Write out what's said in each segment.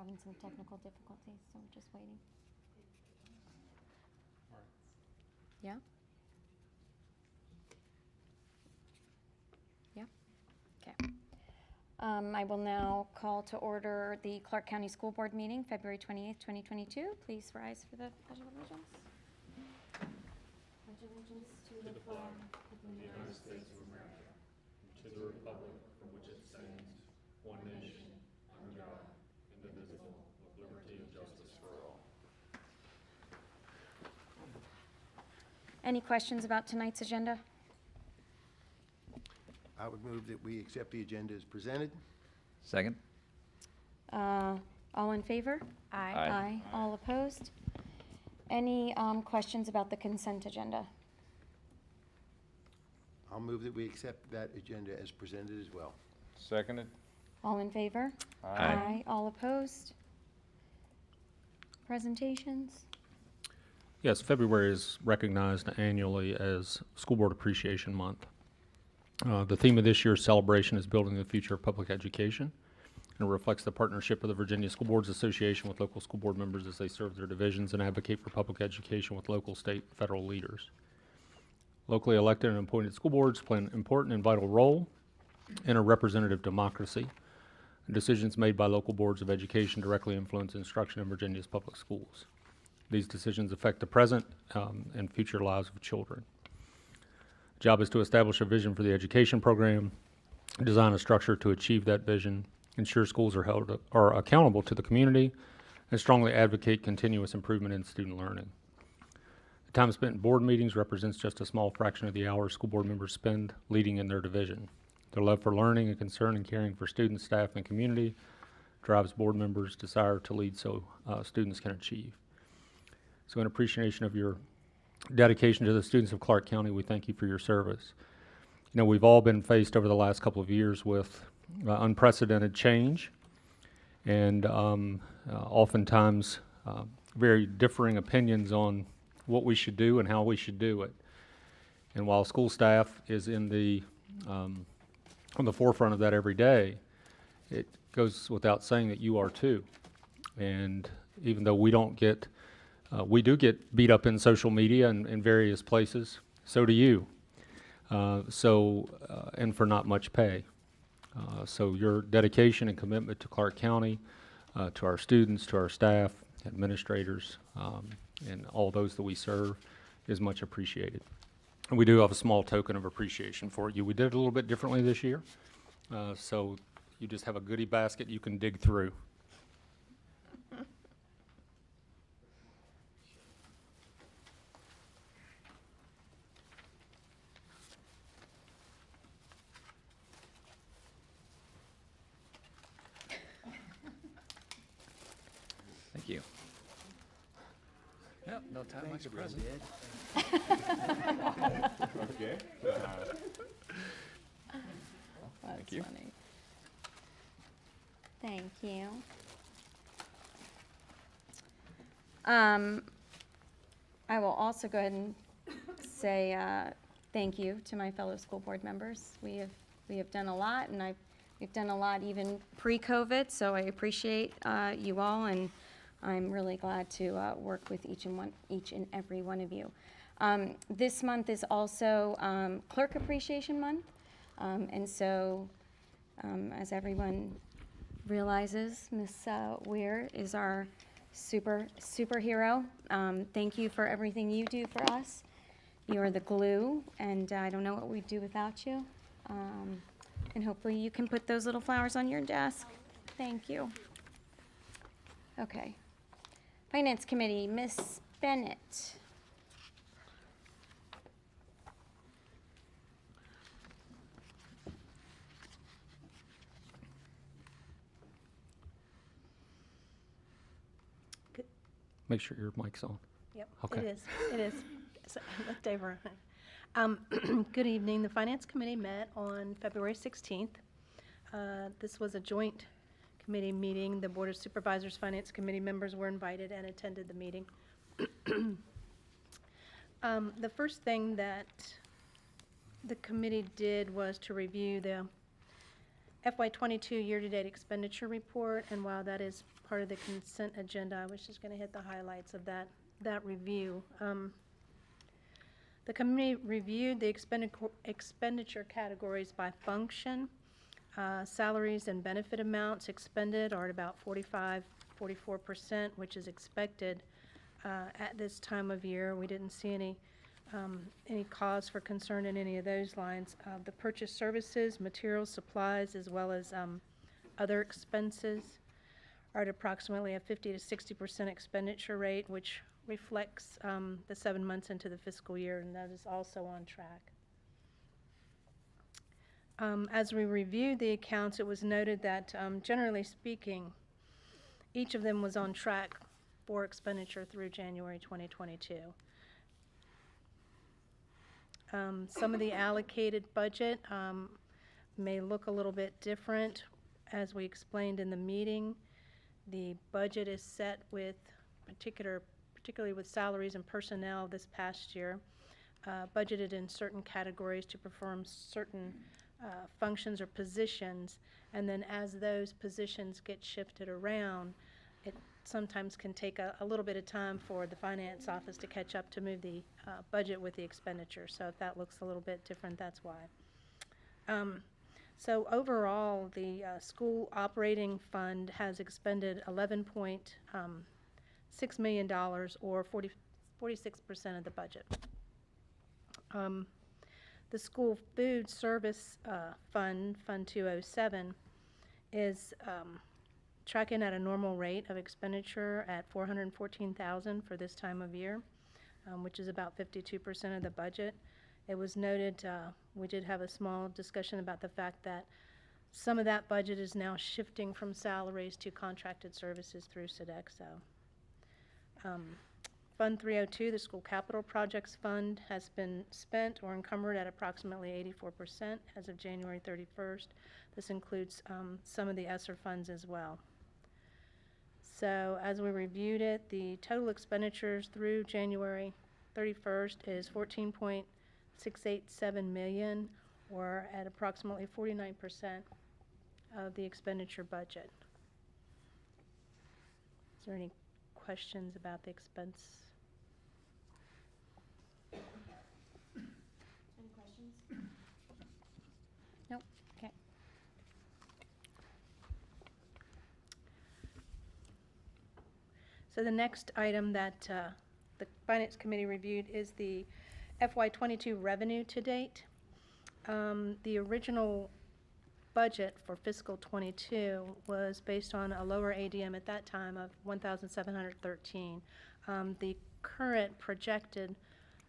having some technical difficulties, so we're just waiting. Yeah? Yeah? Okay. I will now call to order the Clarke County School Board meeting, February 28th, 2022. Please rise for the Pledge of Allegiance. Pledge allegiance to the flag of the United States of America, to the republic for which it stands, one nation, under God, indivisible, with liberty and justice for all. Any questions about tonight's agenda? I would move that we accept the agenda as presented. Second. All in favor? Aye. Aye. All opposed? Any questions about the consent agenda? I'll move that we accept that agenda as presented as well. Seconded. All in favor? Aye. All opposed? Presentations? Yes, February is recognized annually as School Board Appreciation Month. The theme of this year's celebration is Building the Future of Public Education, and it reflects the partnership of the Virginia School Boards Association with local school board members as they serve their divisions and advocate for public education with local, state, and federal leaders. Locally elected and appointed school boards play an important and vital role in a representative democracy. Decisions made by local boards of education directly influence instruction in Virginia's public schools. These decisions affect the present and future lives of children. The job is to establish a vision for the education program, design a structure to achieve that vision, ensure schools are accountable to the community, and strongly advocate continuous improvement in student learning. The time spent in board meetings represents just a small fraction of the hours school board members spend leading in their division. Their love for learning and concern and caring for students, staff, and community drives board members' desire to lead so students can achieve. So in appreciation of your dedication to the students of Clarke County, we thank you for your service. You know, we've all been faced over the last couple of years with unprecedented change and oftentimes very differing opinions on what we should do and how we should do it. And while school staff is in the on the forefront of that every day, it goes without saying that you are too. And even though we don't get we do get beat up in social media and in various places, so do you. And for not much pay. So your dedication and commitment to Clarke County, to our students, to our staff, administrators, and all those that we serve is much appreciated. And we do have a small token of appreciation for you. We did it a little bit differently this year, so you just have a goodie basket you can dig through. Thank you. Yep, no time like a present. Okay. That's you. funny. Thank you. I will also go ahead and say thank you to my fellow school board members. We have done a lot, and we've done a lot even pre-COVID, so I appreciate you all, and I'm really glad to work with each and every one of you. This month is also Clerk Appreciation Month, and so as everyone realizes, Ms. Weir is our superhero. Thank you for everything you do for us. You are the glue, and I don't know what we'd do without you. And hopefully you can put those little flowers on your desk. Thank you. Okay. Finance Committee, Ms. Bennett. Make sure your mic's on. Yep, Okay. it is. So I looked over. Good evening. The Finance Committee met on February 16th. This was a joint committee meeting. The Board of Supervisors Finance Committee members were invited and attended the meeting. The first thing that the committee did was to review the FY22 year-to-date expenditure report, and while that is part of the consent agenda. I was just going to hit the highlights of that review. The committee reviewed the expenditure categories by function. Salaries and benefit amounts expended are at about 44%, which is expected at this time of year. We didn't see any cause for concern in any of those lines. The purchase services, materials, supplies, as well as other expenses are at approximately a 50 to 60% expenditure rate, which reflects the 7 months into the fiscal year, and that is also on track. As we reviewed the accounts, it was noted that, generally speaking, each of them was on track for expenditure through January 2022. Some of the allocated budget may look a little bit different. As we explained in the meeting, the budget is set with particularly with salaries and personnel this past year, budgeted in certain categories to perform certain functions or positions, and then as those positions get shifted around, it sometimes can take a little bit of time for the finance office to catch up to move the budget with the expenditure. So if that looks a little bit different, that's why. So overall, the school operating fund has expended $11.6 million, or 46% of the budget. The school food service fund, Fund 207, is tracking at a normal rate of expenditure at $414,000 for this time of year, which is about 52% of the budget. It was noted, we did have a small discussion about the fact that some of that budget is now shifting from salaries to contracted services through Sodexo. Fund 302, the School Capital Projects Fund, has been spent or encumbered at approximately 84% as of January 31st. This includes some of the ESSER funds as well. So as we reviewed it, the total expenditures through January 31st is $14.687 million, or at approximately 49% of the expenditure budget. Is there any questions about the expense? Any questions? Nope, okay. So the next item that the Finance Committee reviewed is the FY22 revenue to date. The original budget for fiscal '22 was based on a lower ADM at that time of 1,713. The current projected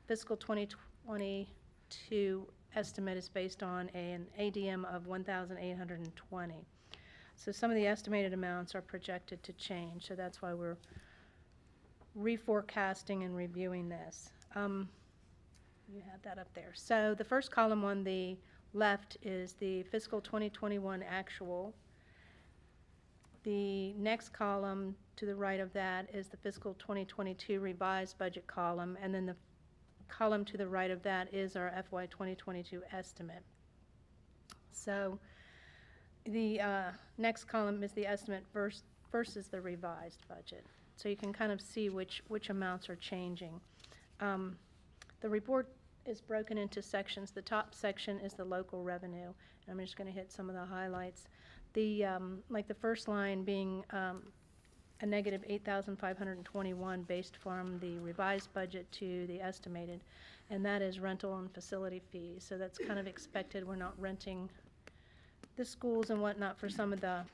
fiscal 2022 estimate is based on an ADM of 1,820. So some of the estimated amounts are projected to change, so that's why we're reforecasting and reviewing this. You have that up there. So the first column on the left is the fiscal 2021 actual. The next column to the right of that is the fiscal 2022 revised budget column, and then the column to the right of that is our FY 2022 estimate. So the next column is the estimate versus the revised budget. So you can kind of see which amounts are changing. The report is broken into sections. The top section is the local revenue. And I'm just going to hit some of the highlights. The like the first line being a negative 8,521 based from the revised budget to the estimated, and that is rental and facility fees. So that's kind of expected. We're not renting the schools and whatnot for some of the,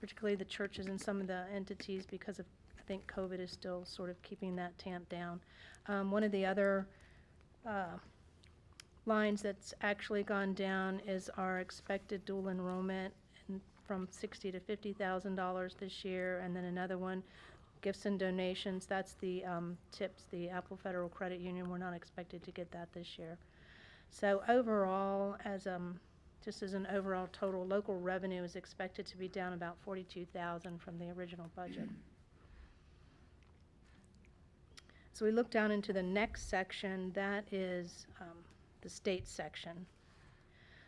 particularly the churches and some of the entities, because of, I think COVID is still sort of keeping that tamped down. One of the other lines that's actually gone down is our expected dual enrollment, from $60,000 to $50,000 this year, and then another one, gifts and donations. That's the TIPS, the Apple Federal Credit Union. We're not expected to get that this year. So overall, as just as an overall total, local revenue is expected to be down about $42,000 from the original budget. So we look down into the next section. That is the state section.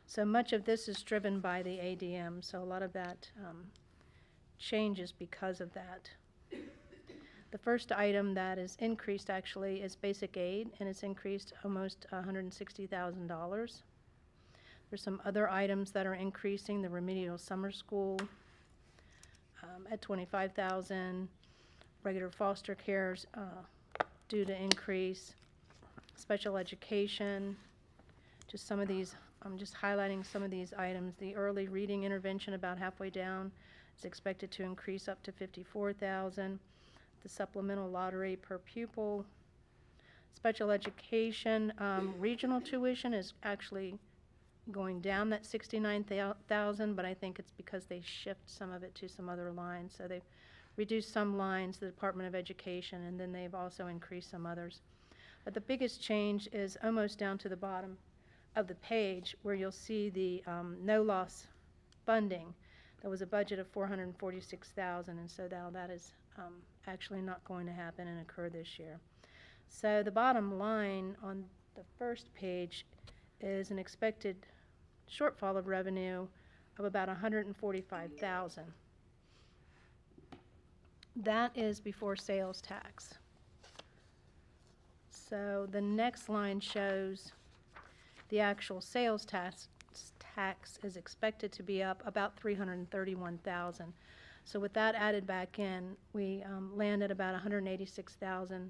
So much of this is driven by the ADM, so a lot of that changes because of that. The first item that is increased actually is basic aid, and it's increased almost $160,000. There's some other items that are increasing, the remedial summer school at $25,000, regular foster cares due to increase, special education, just some of these, I'm just highlighting some of these items. The early reading intervention about halfway down is expected to increase up to $54,000. The supplemental lottery per pupil. Special education, regional tuition is actually going down that $69,000, but I think it's because they shift some of it to some other lines. So they've reduced some lines, the Department of Education, and then they've also increased some others. But the biggest change is almost down to the bottom of the page where you'll see the no loss funding. There was a budget of $446,000, and so now that is actually not going to happen and occur this year. So the bottom line on the first page is an expected shortfall of revenue of about $145,000. That is before sales tax. So the next line shows the actual sales tax is expected to be up about $331,000. So with that added back in, we land at about $186,000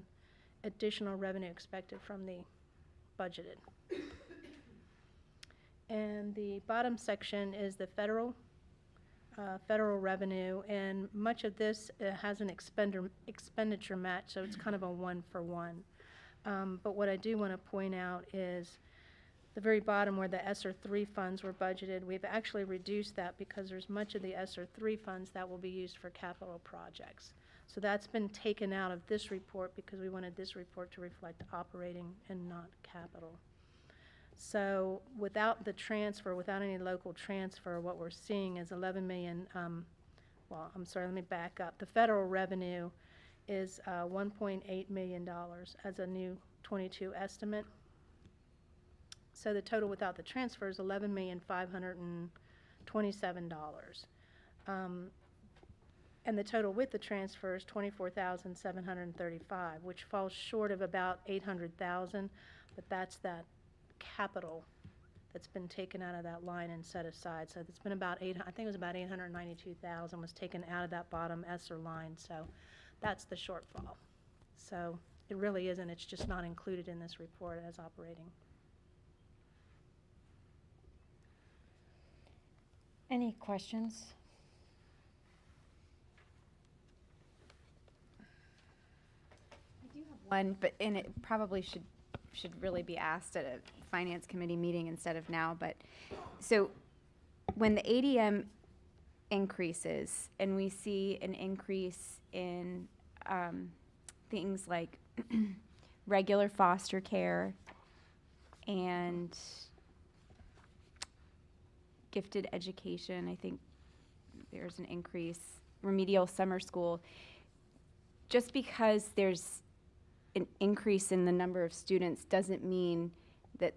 additional revenue expected from the budgeted. And the bottom section is the federal revenue, and much of this has an expenditure match, so it's kind of a one-for-one. But what I do want to point out is the very bottom where the ESSER 3 funds were budgeted, we've actually reduced that because there's much of the ESSER 3 funds that will be used for capital projects. So that's been taken out of this report because we wanted this report to reflect operating and not capital. So without the transfer, without any local transfer, what we're seeing is 11 million, well, I'm sorry, let me back up. The federal revenue is $1.8 million as a new 22 estimate. So the total without the transfer is $11,527. And the total with the transfer is $24,735, which falls short of about $800,000, but that's that capital that's been taken out of that line and set aside. So it's been about I think it was about $892,000 was taken out of that bottom ESSER line. So that's the shortfall. So it really isn't. It's just not included in this report as operating. Any questions? I do have one, and it probably should really be asked at a finance committee meeting instead of now. But so when the ADM increases and we see an increase in things like regular foster care and gifted education, I think there's an increase, remedial summer school, just because there's an increase in the number of students doesn't mean that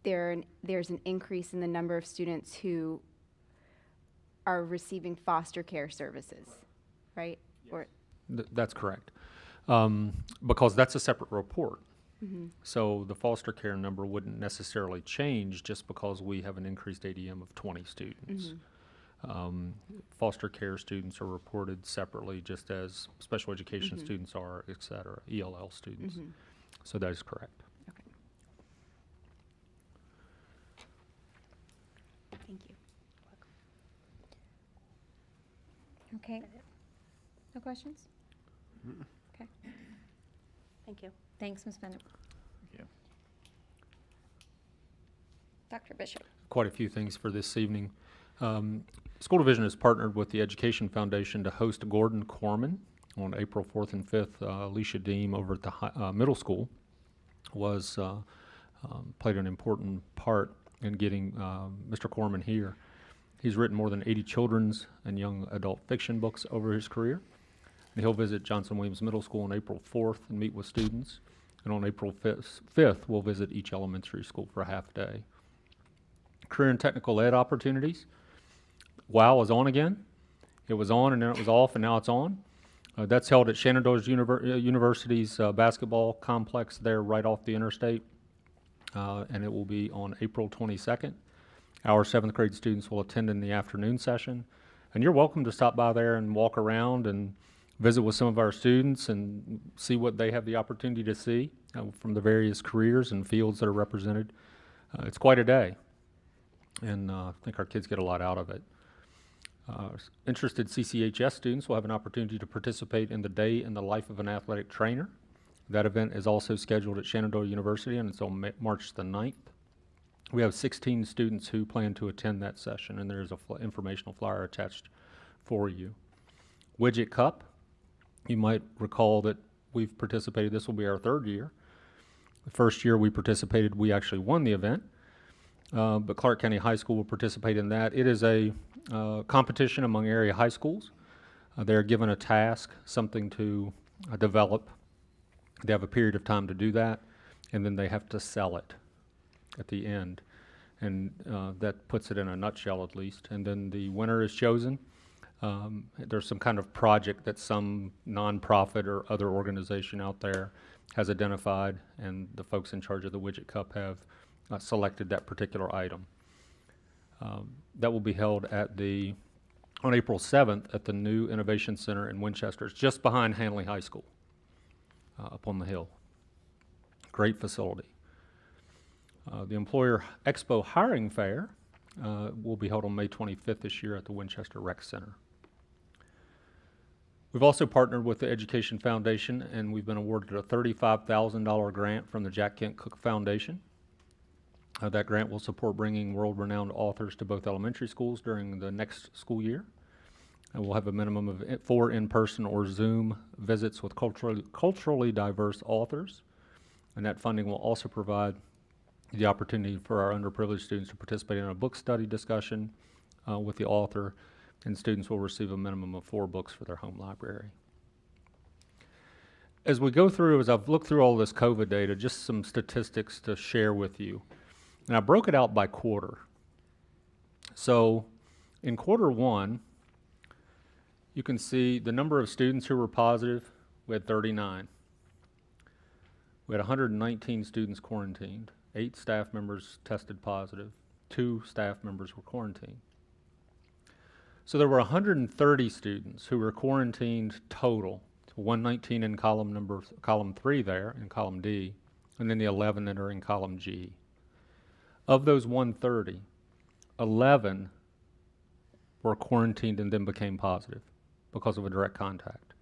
there's an increase in the number of students who are receiving foster care services, right? Yes. Or That's correct. Because that's a separate report. So the foster care number wouldn't necessarily change just because we have an increased ADM of 20 students. Foster care students are reported separately, just as special education students are, et cetera, ELL students. So that is correct. okay. Thank you. Okay. No questions? Okay. Thank you. Thanks, Ms. Bennett. Thank you. Dr. Bishop. Quite a few things for this evening. School Division has partnered with the Education Foundation to host Gordon Corman on April 4th and 5th. Alicia Deem over at the middle school played an important part in getting Mr. Corman here. He's written more than 80 children's and young adult fiction books over his career. And he'll visit Johnson Williams Middle School on April 4th and meet with students. And on April 5th, we'll visit each elementary school for a half day. Career and technical ed opportunities. WOW is on again, It was on and then it was off, and now it's on. That's held at Shenandoah University's basketball complex there right off the interstate, and it will be on April 22nd. Our 7th grade students will attend in the afternoon session, and you're welcome to stop by there and walk around and visit with some of our students and see what they have the opportunity to see from the various careers and fields that are represented. It's quite a day, and I think our kids get a lot out of it. Interested CCHS students will have an opportunity to participate in the Day in the Life of an Athletic Trainer. That event is also scheduled at Shenandoah University, and it's on March the 9th. We have 16 students who plan to attend that session, and there's an informational flyer attached for you. Widget Cup, you might recall that we've participated. This will be our 3rd year. The first year we participated, we actually won the event, but Clarke County High School will participate in that. It is a competition among area high schools. They're given a task, something to develop. They have a period of time to do that, and then they have to sell it at the end. And that puts it in a nutshell, at least. And then the winner is chosen. There's some kind of project that some nonprofit or other organization out there has identified, and the folks in charge of the Widget Cup have selected that particular item. That will be held on April 7th at the new Innovation Center in Winchester. It's just behind Hanley High School, up on the hill. Great facility. The Employer Expo Hiring Fair will be held on May 25th this year at the Winchester Rec Center. We've also partnered with the Education Foundation, and we've been awarded a $35,000 grant from the Jack Kent Cook Foundation. That grant will support bringing world-renowned authors to both elementary schools during the next school year. And we'll have a minimum of 4 in-person or Zoom visits with culturally diverse authors. And that funding will also provide the opportunity for our underprivileged students to participate in a book study discussion with the author, and students will receive a minimum of 4 books for their home library. As we go through, as I've looked through all this COVID data, just some statistics to share with you. And I broke it out by quarter. So in quarter 1, you can see the number of students who were positive. We had 39. We had 119 students quarantined. 8 staff members tested positive. 2 staff members were quarantined. So there were 130 students who were quarantined total. So 119 in column 3 there, in column D, and then the 11 that are in column G. Of those 130, 11 were quarantined and then became positive because of a direct contact.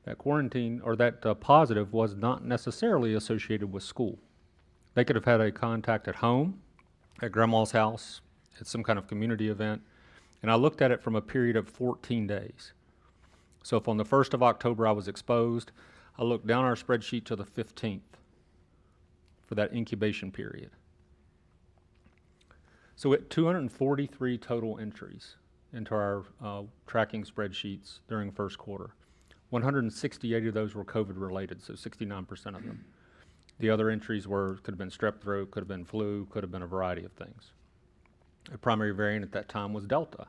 That quarantine, or that positive, was not necessarily associated with school. They could have had a contact at home, at grandma's house, at some kind of community event, and I looked at it from a period of 14 days. So if on the 1st of October I was exposed, I looked down our spreadsheet to the 15th for that incubation period. So we had 243 total entries into our tracking spreadsheets during first quarter. 168 of those were COVID related, so 69% of them. The other entries could have been strep throat, could have been flu, could have been a variety of things. The primary variant at that time was Delta.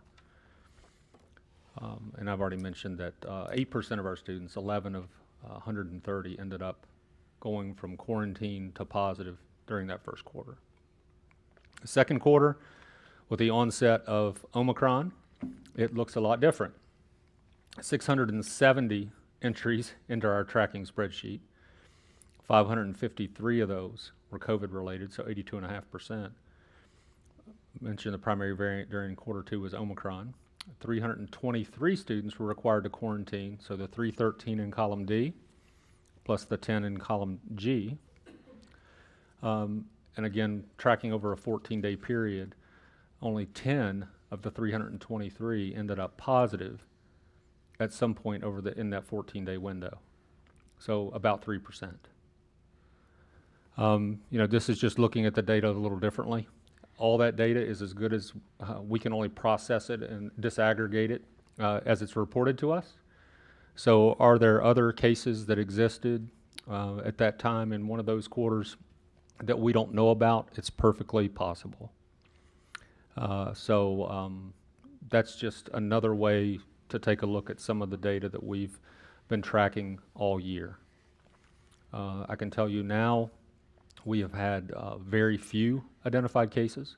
And I've already mentioned that 8% of our students, 11 of 130, ended up going from quarantine to positive during that first quarter. The second quarter, with the onset of Omicron, it looks a lot different. 670 entries into our tracking spreadsheet. 553 of those were COVID related, so 82.5%. Mentioned the primary variant during quarter 2 was Omicron. 323 students were required to quarantine, so the 313 in column D plus the 10 in column G. And again, tracking over a 14-day period, only 10 of the 323 ended up positive at some point in that 14-day window. So about 3%. This is just looking at the data a little differently. All that data is as good as we can only process it and disaggregate it as it's reported to us. So are there other cases that existed at that time in one of those quarters that we don't know about? It's perfectly possible. So that's just another way to take a look at some of the data that we've been tracking all year. I can tell you now, we have had very few identified cases.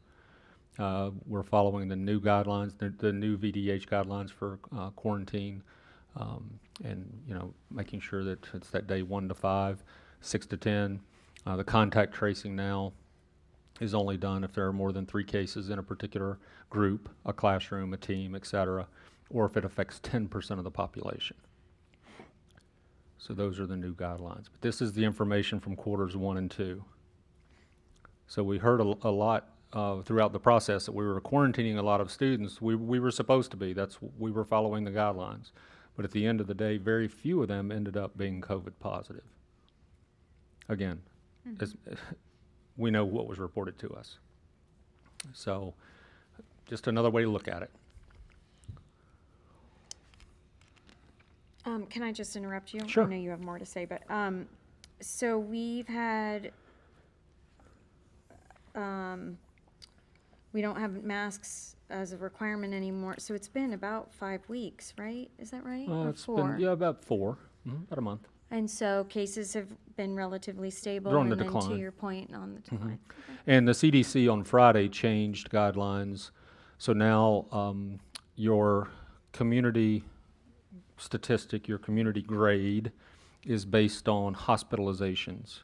We're following the new guidelines, the new VDH guidelines for quarantine, and making sure that it's that day 1 to 5, 6 to 10. The contact tracing now is only done if there are more than 3 cases in a particular group, a classroom, a team, etc., or if it affects 10% of the population. So those are the new guidelines. But this is the information from quarters 1 and 2. So we heard a lot throughout the process that we were quarantining a lot of students. We were supposed to be. We were following the guidelines. But at the end of the day, very few of them ended up being COVID positive. Again, we know what was reported to us. So just another way to look at it. Can I just interrupt you? Sure. I know you have more to say, but, so we've had, we don't have masks as a requirement anymore, so it's been about 5 weeks, right? Is that right? Or It's 4? been, about 4, about a month. And so cases have been relatively stable. They're on the and then to decline. your point, on the decline. And the CDC on Friday changed guidelines. So now your community statistic, your community grade, is based on hospitalizations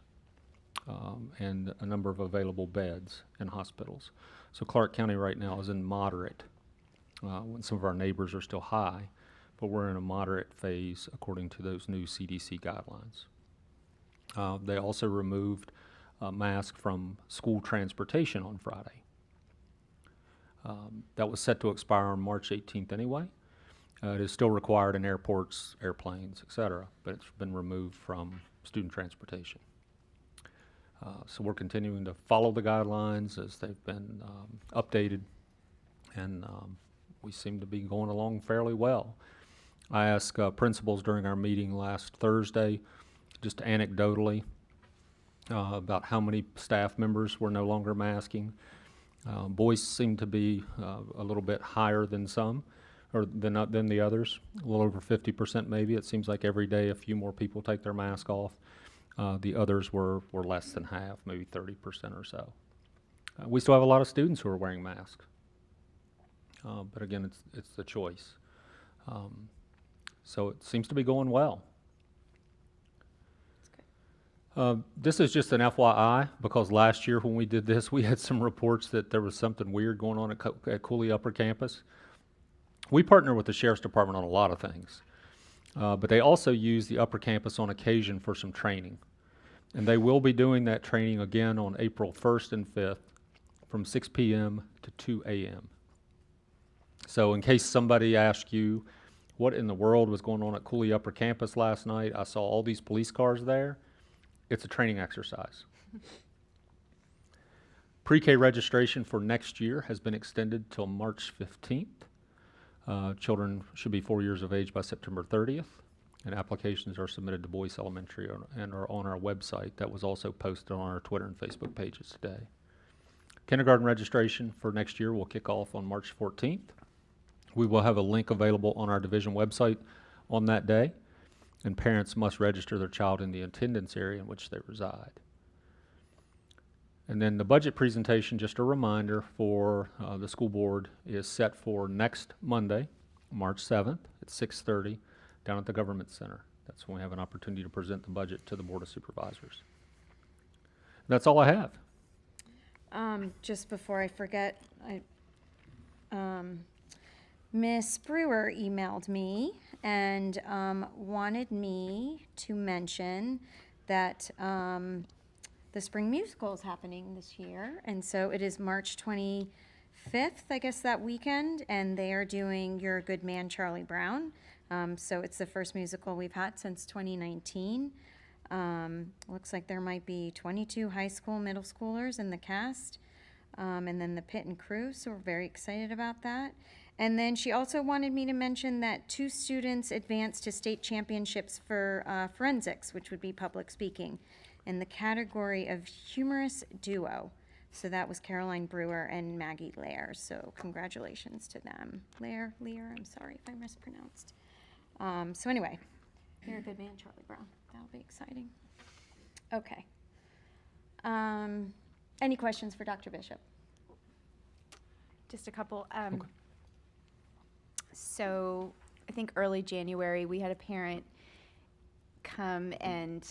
and a number of available beds in hospitals. So Clarke County right now is in moderate, when some of our neighbors are still high, but we're in a moderate phase according to those new CDC guidelines. They also removed masks from school transportation on Friday. That was set to expire on March 18th anyway. It is still required in airports, airplanes, etc., but it's been removed from student transportation. So we're continuing to follow the guidelines as they've been updated, and we seem to be going along fairly well. I asked principals during our meeting last Thursday, just anecdotally, about how many staff members were no longer masking. Boys seem to be a little bit higher than some, or than the others, a little over 50% maybe. It seems like every day a few more people take their mask off. The others were less than half, maybe 30% or so. We still have a lot of students who are wearing masks, but again, it's the choice. So it seems to be going well. This is just an FYI, because last year when we did this, we had some reports that there was something weird going on at Cooley Upper Campus. We partner with the Sheriff's Department on a lot of things, but they also use the Upper Campus on occasion for some training. And they will be doing that training again on April 1st and 5th from 6 p.m. to 2 a.m. So in case somebody asks you, what in the world was going on at Cooley Upper Campus last night? I saw all these police cars there. It's a training exercise. Pre-K registration for next year has been extended till March 15th. Children should be 4 years of age by September 30th, and applications are submitted to Boyce Elementary and are on our website. That was also posted on our Twitter and Facebook pages today. Kindergarten registration for next year will kick off on March 14th. We will have a link available on our division website on that day, and parents must register their child in the attendance area in which they reside. And then the budget presentation, just a reminder for the school board, is set for next Monday, March 7th at 6:30 down at the Government Center. That's when we have an opportunity to present the budget to the Board of Supervisors. That's all I have. Just before I forget, Miss Brewer emailed me and wanted me to mention that the spring musical is happening this year, and so it is March 25th, I guess, that weekend, and they are doing You're a Good Man, Charlie Brown. So it's the first musical we've had since 2019. Looks like there might be 22 high school, middle schoolers in the cast, and then the pit and crew, so we're very excited about that. And then she also wanted me to mention that 2 students advanced to state championships for forensics, which would be public speaking, in the category of humorous duo. So that was Caroline Brewer and Maggie Lair. So congratulations to them. Lear, I'm sorry if I mispronounced. So anyway, you're a good man, Charlie Brown. That'll be exciting. Okay. Any questions for Dr. Bishop? Just a couple. So I think early January, we had a parent come and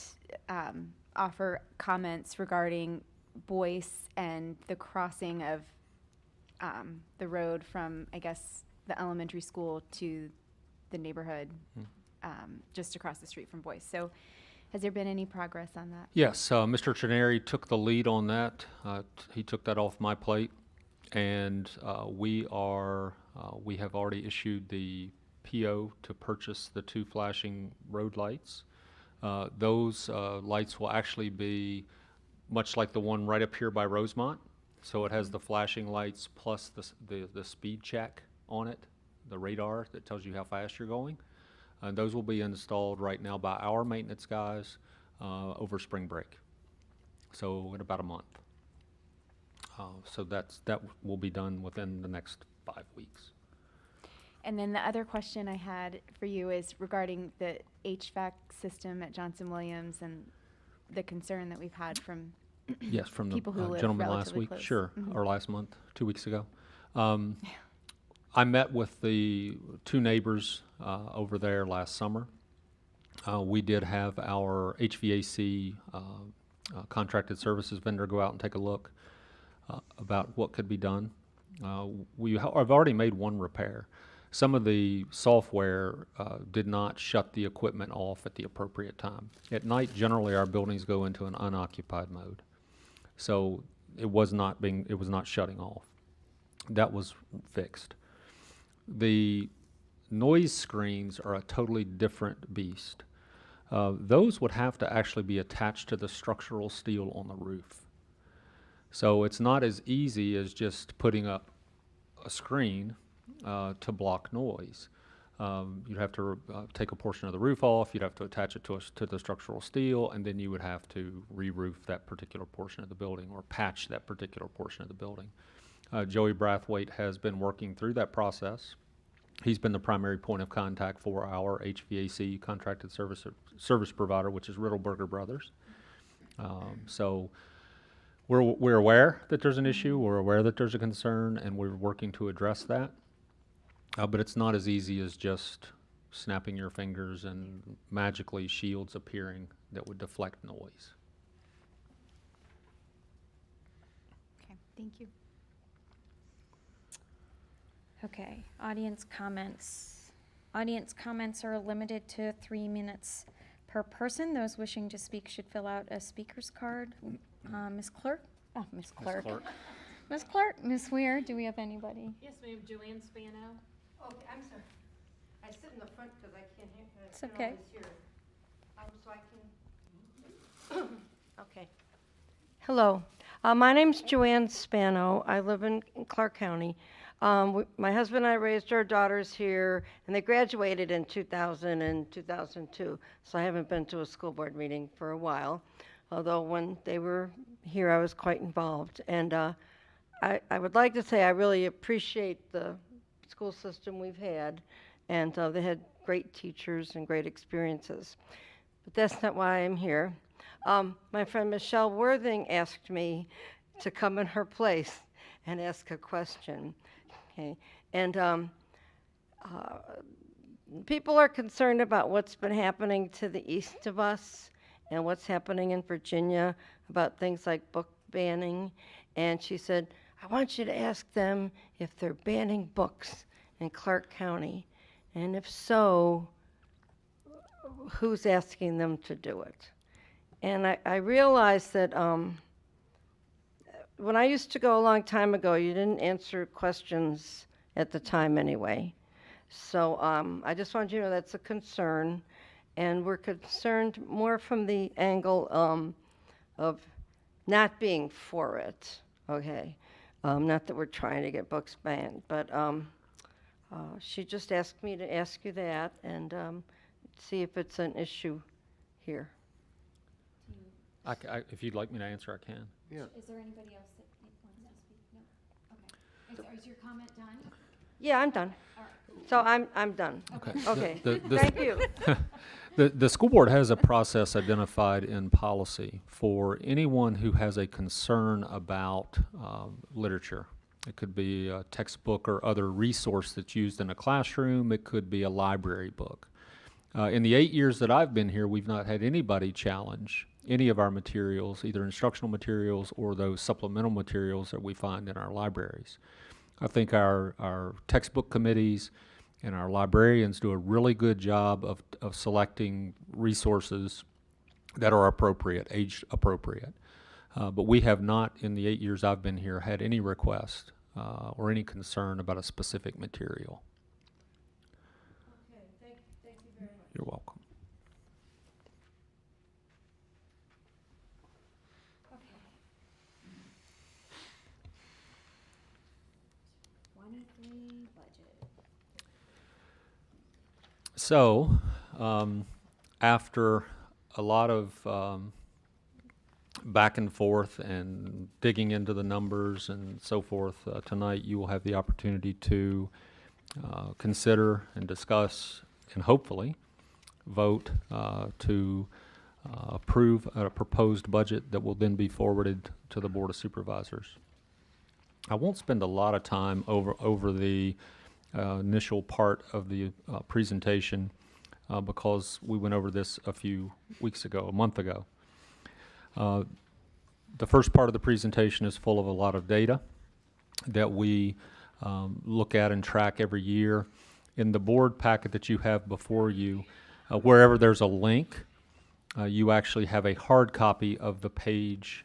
offer comments regarding Boyce and the crossing of the road from, I guess, the elementary school to the neighborhood just across the street from Boyce. So has there been any progress on that? Yes, Mr. Trenary took the lead on that. He took that off my plate, and we have already issued the PO to purchase the 2 flashing road lights. Those lights will actually be much like the one right up here by Rosemont. So it has the flashing lights plus the speed check on it, the radar that tells you how fast you're going. And those will be installed right now by our maintenance guys over spring break. So in about a month. So that will be done within the next 5 weeks. And then the other question I had for you is regarding the HVAC system at Johnson Williams and the concern that we've had from Yes, from the people who live gentleman last relatively week. close. Sure, Mhm. or last month, 2 weeks ago. I met with the 2 neighbors over there last summer. We did have our HVAC contracted services vendor go out and take a look about what could be done. I've already made one repair. Some of the software did not shut the equipment off at the appropriate time. At night, generally, our buildings go into an unoccupied mode. So it was not shutting off. That was fixed. The noise screens are a totally different beast. Those would have to actually be attached to the structural steel on the roof. So it's not as easy as just putting up a screen to block noise. You'd have to take a portion of the roof off, you'd have to attach it to the structural steel, and then you would have to re-roof that particular portion of the building or patch that particular portion of the building. Joey Brathwaite has been working through that process. He's been the primary point of contact for our HVAC contracted service provider, which is Riddleberger Brothers. So we're aware that there's an issue, we're aware that there's a concern, and we're working to address that. But it's not as easy as just snapping your fingers and magically shields appearing that would deflect noise. Okay, thank you. Okay, audience comments. Audience comments are limited to 3 minutes per person. Those wishing to speak should fill out a speaker's card. Ms. Clerk? Oh, Ms. Clerk. Ms. Clarke, Ms. Weir, do we have anybody? Yes, ma'am, Joanne Spano. Okay, I'm sorry. I sit in the front because I can't hear. It's okay. So I can. Okay. Hello, my name's Joanne Spano. I live in Clarke County. My husband and I raised our daughters here, and they graduated in 2000 and 2002. So I haven't been to a school board meeting for a while. Although when they were here, I was quite involved. And I would like to say I really appreciate the school system we've had, and they had great teachers and great experiences. But that's not why I'm here. My friend Michelle Worthing asked me to come in her place and ask a question. Okay, and people are concerned about what's been happening to the east of us and what's happening in Virginia about things like book banning. And she said, I want you to ask them if they're banning books in Clarke County. And if so, who's asking them to do it? And I realized that when I used to go a long time ago, you didn't answer questions at the time anyway. So I just wanted you to know that's a concern. And we're concerned more from the angle of not being for it, okay? Not that we're trying to get books banned, but she just asked me to ask you that and see if it's an issue here. If you'd like me to answer, I can. Yeah. Is there anybody else that wants to speak? No? Okay. Is your comment done? Yeah, I'm done. So I'm done. Okay. Thank you. The school board has a process identified in policy for anyone who has a concern about literature. It could be a textbook or other resource that's used in a classroom. It could be a library book. In the 8 years that I've been here, we've not had anybody challenge any of our materials, either instructional materials or those supplemental materials that we find in our libraries. I think our textbook committees and our librarians do a really good job of selecting resources that are appropriate, age appropriate. But we have not, in the 8 years I've been here, had any request or any concern about a specific material. Okay, thank you very much. You're welcome. Okay. 23 budget. So, after a lot of back and forth and digging into the numbers and so forth, tonight you will have the opportunity to consider and discuss and hopefully vote to approve a proposed budget that will then be forwarded to the Board of Supervisors. I won't spend a lot of time over the initial part of the presentation because we went over this a few weeks ago, a month ago. The first part of the presentation is full of a lot of data that we look at and track every year. In the board packet that you have before you, wherever there's a link, you actually have a hard copy of the page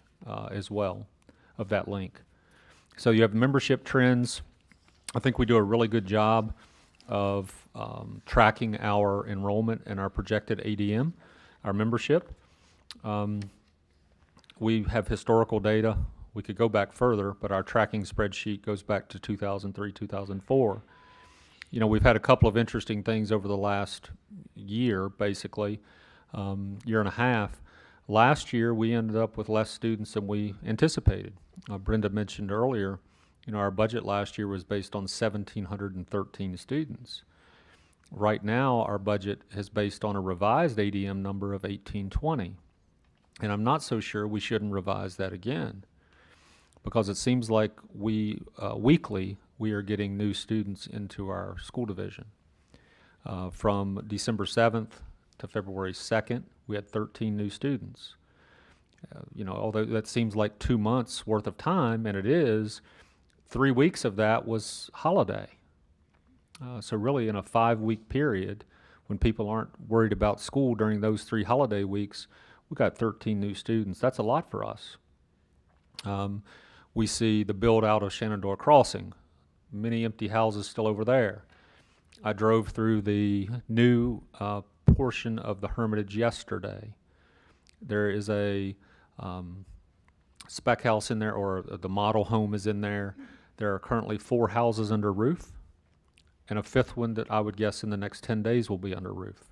as well, of that link. So you have membership trends. I think we do a really good job of tracking our enrollment and our projected ADM, our membership. We have historical data. We could go back further, but our tracking spreadsheet goes back to 2003, 2004. You know, we've had a couple of interesting things over the last year, basically, year and a half. Last year, we ended up with less students than we anticipated. Brenda mentioned earlier, you know, our budget last year was based on 1,713 students. Right now, our budget is based on a revised ADM number of 1,820. And I'm not so sure we shouldn't revise that again, because it seems like weekly we are getting new students into our school division. From December 7th to February 2nd, we had 13 new students. You know, although that seems like 2 months worth of time, and it is, 3 weeks of that was holiday. So really in a 5-week period, when people aren't worried about school during those 3 holiday weeks, we got 13 new students. That's a lot for us. We see the build out of Shenandoah Crossing, many empty houses still over there. I drove through the new portion of the Hermitage yesterday. There is a spec house in there, or the model home is in there. There are currently 4 houses under roof, and a 5th one that I would guess in the next 10 days will be under roof.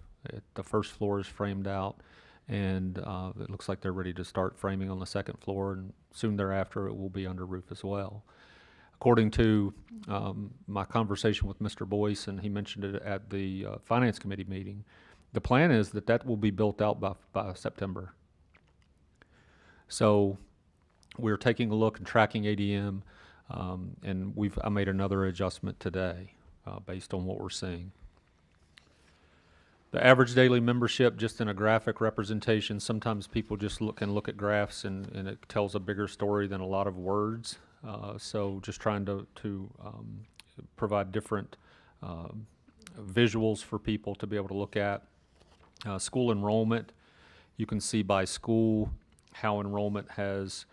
The first floor is framed out, and it looks like they're ready to start framing on the 2nd floor, and soon thereafter it will be under roof as well. According to my conversation with Mr. Boyce, and he mentioned it at the Finance Committee meeting, the plan is that that will be built out by September. So we're taking a look and tracking ADM, and I made another adjustment today based on what we're seeing. The average daily membership, just in a graphic representation, sometimes people just can look at graphs and it tells a bigger story than a lot of words. So just trying to provide different visuals for people to be able to look at. School enrollment, you can see by school how enrollment has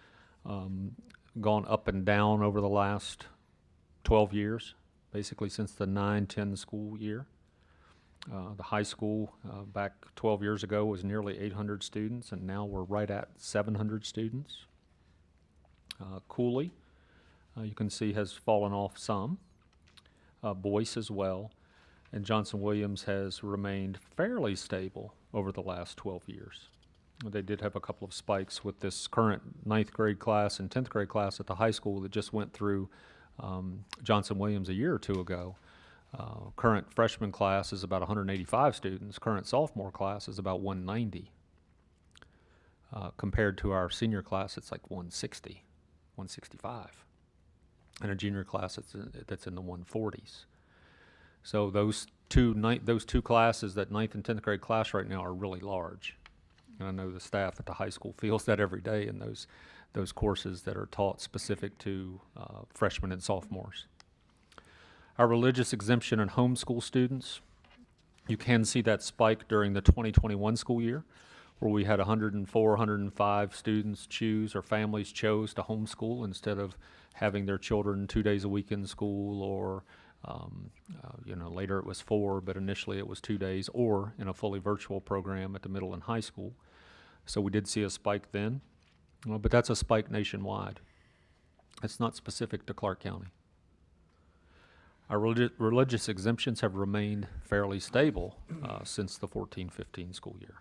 gone up and down over the last 12 years, basically since the 9-10 school year. The high school back 12 years ago was nearly 800 students, and now we're right at 700 students. Cooley, you can see, has fallen off some. Boyce as well. And Johnson-Williams has remained fairly stable over the last 12 years. They did have a couple of spikes with this current 9th grade class and 10th grade class at the high school that just went through Johnson Williams a year or two ago. Current freshman class is about 185 students. Current sophomore class is about 190. Compared to our senior class, it's like 160, 165. And a junior class that's in the 140s. So those two classes, that 9th and 10th grade class right now, are really large. And I know the staff at the high school feels that every day in those courses that are taught specific to freshmen and sophomores. Our religious exemption and homeschool students, you can see that spike during the 2021 school year, where we had 104, 105 students choose, or families chose to homeschool instead of having their children 2 days a week in school, or later it was 4, but initially it was 2 days, or in a fully virtual program at the middle and high school. So we did see a spike then, but that's a spike nationwide. It's not specific to Clarke County. Our religious exemptions have remained fairly stable since the 14-15 school year.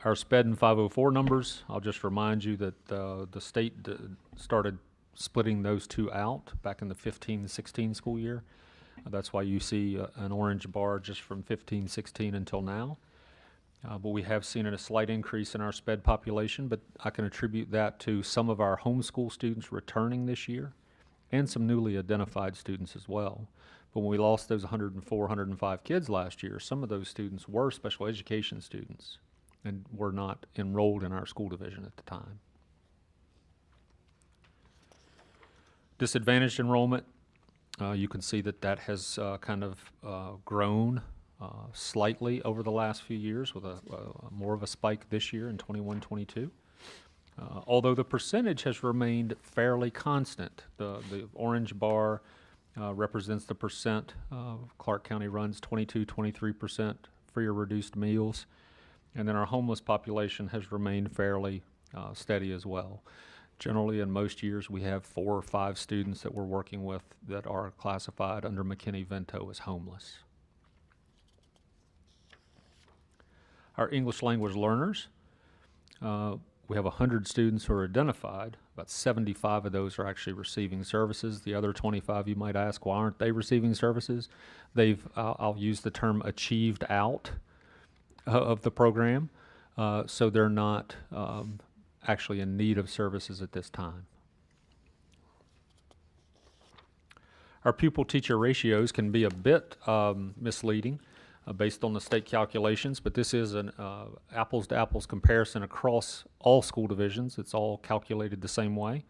Our SPED and 504 numbers, I'll just remind you that the state started splitting those two out back in the 15-16 school year. That's why you see an orange bar just from 15-16 until now. But we have seen a slight increase in our SPED population, but I can attribute that to some of our homeschool students returning this year and some newly identified students as well. But when we lost those 104, 105 kids last year, some of those students were special education students and were not enrolled in our school division at the time. Disadvantaged enrollment, you can see that has kind of grown slightly over the last few years, with more of a spike this year in 21-22. Although the percentage has remained fairly constant. The orange bar represents the percent. Clarke County runs 22-23% free or reduced meals. And then our homeless population has remained fairly steady as well. Generally, in most years, we have 4 or 5 students that we're working with that are classified under McKinney-Vento as homeless. Our English language learners, we have 100 students who are identified. About 75 of those are actually receiving services. The other 25, you might ask, why aren't they receiving services? They've, I'll use the term, achieved out of the program, so they're not actually in need of services at this time. Our pupil-teacher ratios can be a bit misleading based on the state calculations, but this is an apples-to-apples comparison across all school divisions. It's all calculated the same way.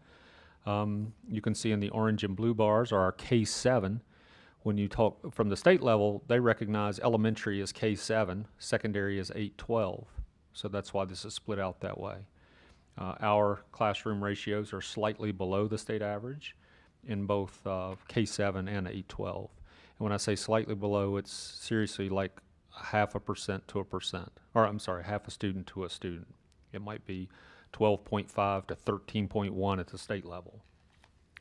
You can see in the orange and blue bars are our K-7. When you talk from the state level, they recognize elementary as K-7, secondary as 8-12. So that's why this is split out that way. Our classroom ratios are slightly below the state average in both K-7 and 8-12. And when I say slightly below, it's seriously like 0.5% to 1%, or I'm sorry, half a student to a student. It might be 12.5 to 13.1 at the state level,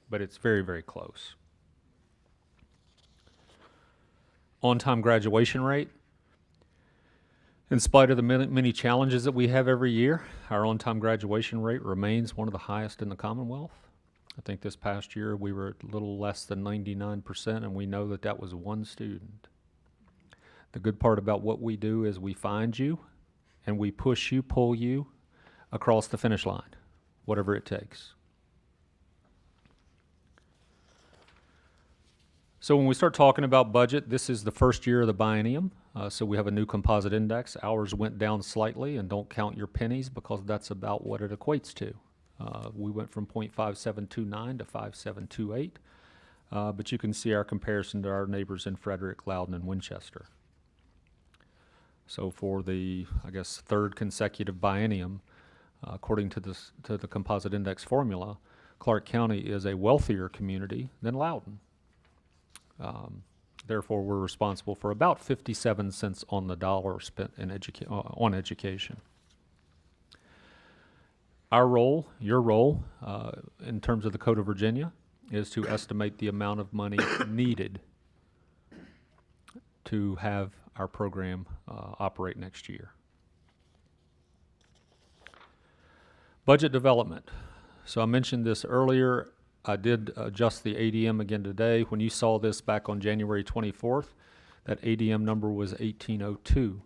but it's very, very close. On-time graduation rate. In spite of the many challenges that we have every year, our on-time graduation rate remains one of the highest in the Commonwealth. I think this past year we were a little less than 99%, and we know that that was one student. The good part about what we do is we find you, and we push you, pull you across the finish line, whatever it takes. So when we start talking about budget, this is the first year of the biennium, so we have a new composite index. Ours went down slightly, and don't count your pennies because that's about what it equates to. We went from 0.5729 to 5728, but you can see our comparison to our neighbors in Frederick, Loudon, and Winchester. So for the, I guess, third consecutive biennium, according to the composite index formula, Clarke County is a wealthier community than Loudon. Therefore, we're responsible for about 57 cents on the dollar spent in on education. Our role, your role, in terms of the Code of Virginia, is to estimate the amount of money needed to have our program operate next year. Budget development. So I mentioned this earlier. I did adjust the ADM again today. When you saw this back on January 24th, that ADM number was 1802.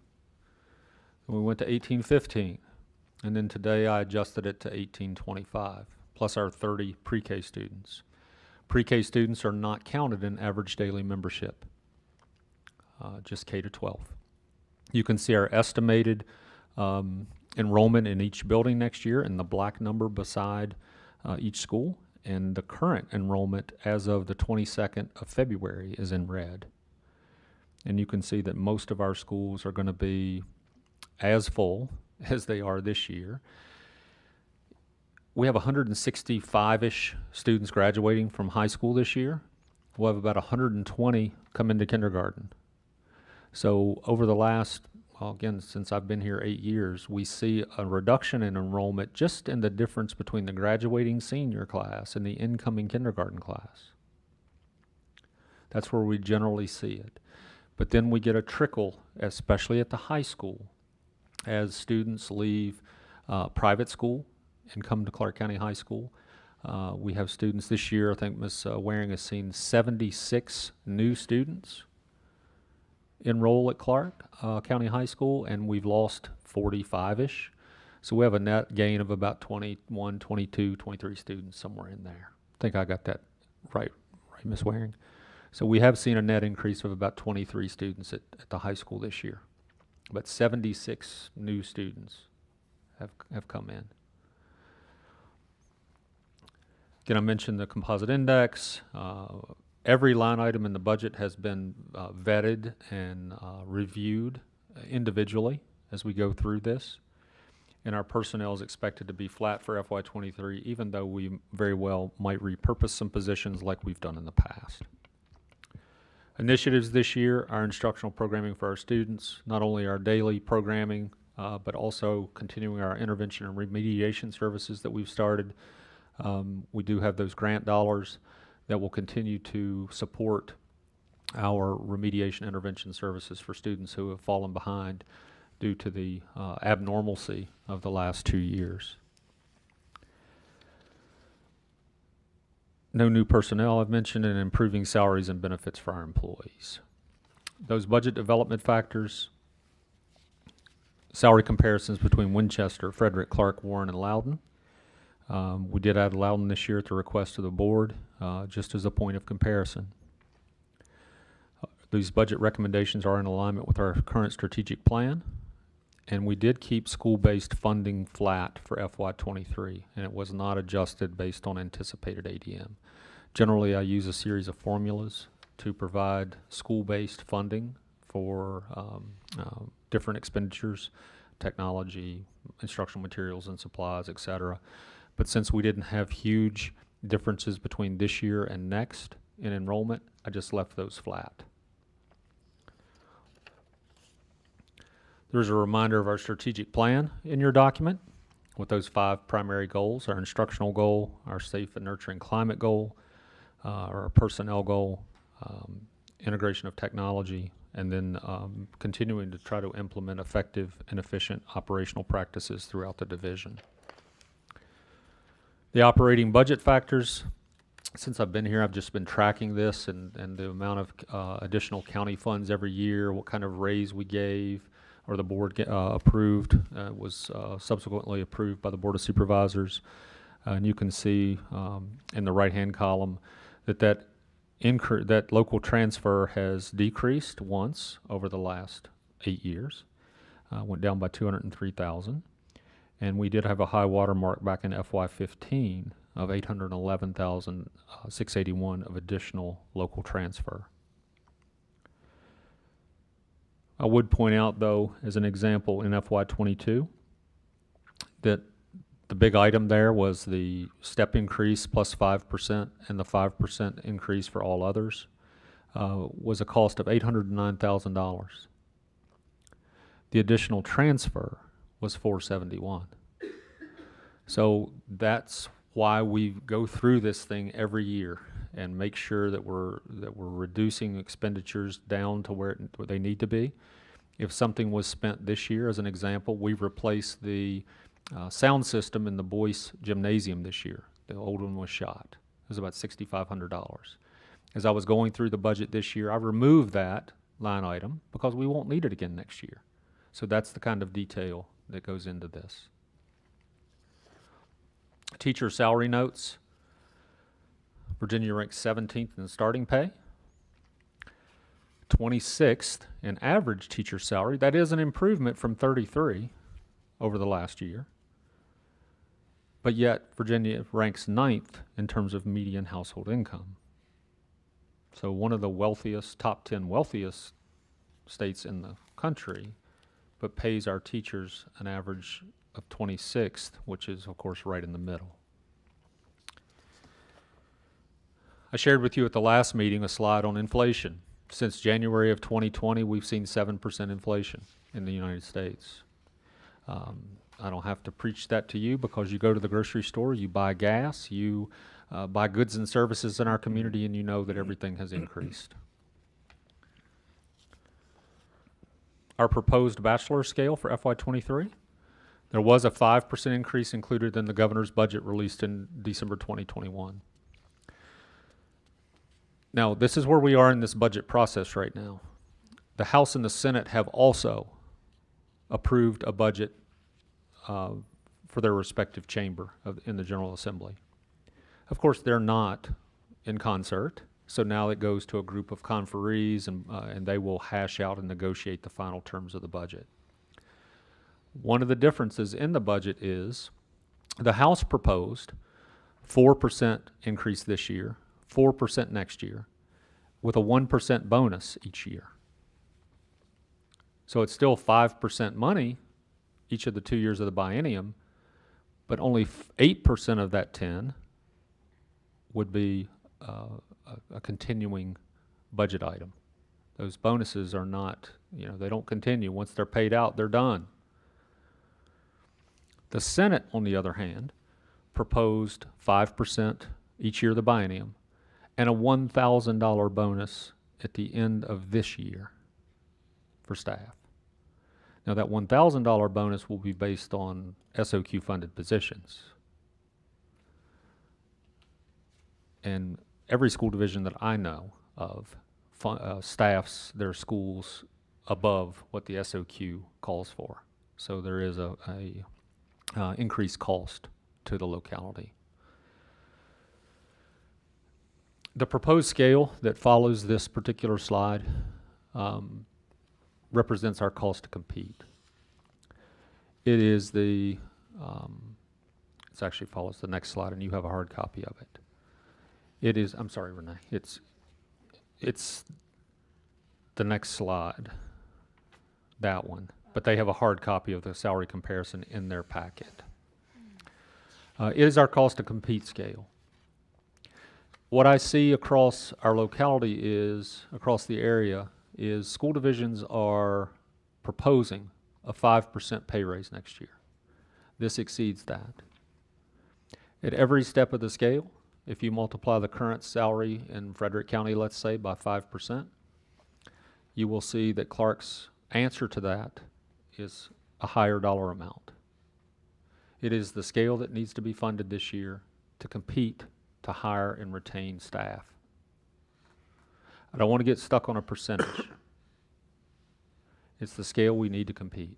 And we went to 1815. And then today I adjusted it to 1825, plus our 30 pre-K students. Pre-K students are not counted in average daily membership, just K to 12. You can see our estimated enrollment in each building next year in the black number beside each school, and the current enrollment as of the 22nd of February is in red. And you can see that most of our schools are going to be as full as they are this year. We have 165-ish students graduating from high school this year. We'll have about 120 come into kindergarten. So over the last, well, again, since I've been here 8 years, we see a reduction in enrollment just in the difference between the graduating senior class and the incoming kindergarten class. That's where we generally see it. But then we get a trickle, especially at the high school, as students leave private school and come to Clarke County High School. We have students this year, I think Ms. Waring has seen 76 new students enroll at Clarke County High School, and we've lost 45-ish. So we have a net gain of about 21, 22, 23 students, somewhere in there. I think I got that right, Ms. Waring? So we have seen a net increase of about 23 students at the high school this year. But 76 new students have come in. Again, I mentioned the composite index. Every line item in the budget has been vetted and reviewed individually as we go through this. And our personnel is expected to be flat for FY23, even though we very well might repurpose some positions like we've done in the past. Initiatives this year, our instructional programming for our students, not only our daily programming, but also continuing our intervention and remediation services that we've started. We do have those grant dollars that will continue to support our remediation intervention services for students who have fallen behind due to the abnormalcy of the last 2 years. No new personnel, I've mentioned, and improving salaries and benefits for our employees. Those budget development factors, salary comparisons between Winchester, Frederick, Clarke, Warren, and Loudon. We did add Loudon this year at the request of the board, just as a point of comparison. These budget recommendations are in alignment with our current strategic plan, and we did keep school-based funding flat for FY23, and it was not adjusted based on anticipated ADM. Generally, I use a series of formulas to provide school-based funding for different expenditures, technology, instructional materials and supplies, etc. But since we didn't have huge differences between this year and next in enrollment, I just left those flat. There's a reminder of our strategic plan in your document with those 5 primary goals: our instructional goal, our safe and nurturing climate goal, our personnel goal, integration of technology, and then continuing to try to implement effective and efficient operational practices throughout the division. The operating budget factors, since I've been here, I've just been tracking this and the amount of additional county funds every year, what kind of raise we gave, or the board approved, was subsequently approved by the Board of Supervisors. And you can see in the right-hand column that local transfer has decreased once over the last 8 years, went down by $203,000. And we did have a high water mark back in FY15 of $811,681 of additional local transfer. I would point out, though, as an example, in FY22, that the big item there was the step increase plus 5% and the 5% increase for all others was a cost of $809,000. The additional transfer was $471,000. So that's why we go through this thing every year and make sure that we're reducing expenditures down to where they need to be, If something was spent this year, as an example, we've replaced the sound system in the Boyce Gymnasium this year. The old one was shot. It was about $6,500. As I was going through the budget this year, I removed that line item because we won't need it again next year. So that's the kind of detail that goes into this. Teacher salary notes. Virginia ranks 17th in starting pay, 26th in average teacher salary. That is an improvement from 33 over the last year. But yet, Virginia ranks 9th in terms of median household income. So one of the wealthiest, top 10 wealthiest states in the country, but pays our teachers an average of 26th, which is, of course, right in the middle. I shared with you at the last meeting a slide on inflation. Since January of 2020, we've seen 7% inflation in the United States. I don't have to preach that to you because you go to the grocery store, you buy gas, you buy goods and services in our community, and you know that everything has increased. Our proposed bachelor scale for FY23, there was a 5% increase included in the governor's budget released in December 2021. Now, this is where we are in this budget process right now. The House and the Senate have also approved a budget for their respective chamber in the General Assembly. Of course, they're not in concert, so now it goes to a group of conferees, and they will hash out and negotiate the final terms of the budget. One of the differences in the budget is the House proposed 4% increase this year, 4% next year, with a 1% bonus each year. So it's still 5% money each of the 2 years of the biennium, but only 8% of that 10 would be a continuing budget item. Those bonuses are not, they don't continue. Once they're paid out, they're done. The Senate, on the other hand, proposed 5% each year of the biennium and a $1,000 bonus at the end of this year for staff. Now, that $1,000 bonus will be based on SOQ funded positions. And every school division that I know of staffs their schools above what the SOQ calls for. So there is a increased cost to the locality. The proposed scale that follows this particular slide represents our cost to compete. It is it actually follows the next slide, and you have a hard copy of it. It is, I'm sorry, Renee, it's the next slide, that one, but they have a hard copy of the salary comparison in their packet. It is our cost to compete scale. What I see across our locality across the area, is school divisions are proposing a 5% pay raise next year. This exceeds that. At every step of the scale, if you multiply the current salary in Frederick County, let's say, by 5%, you will see that Clarke's answer to that is a higher dollar amount. It is the scale that needs to be funded this year to compete to hire and retain staff. I don't want to get stuck on a percentage. It's the scale we need to compete.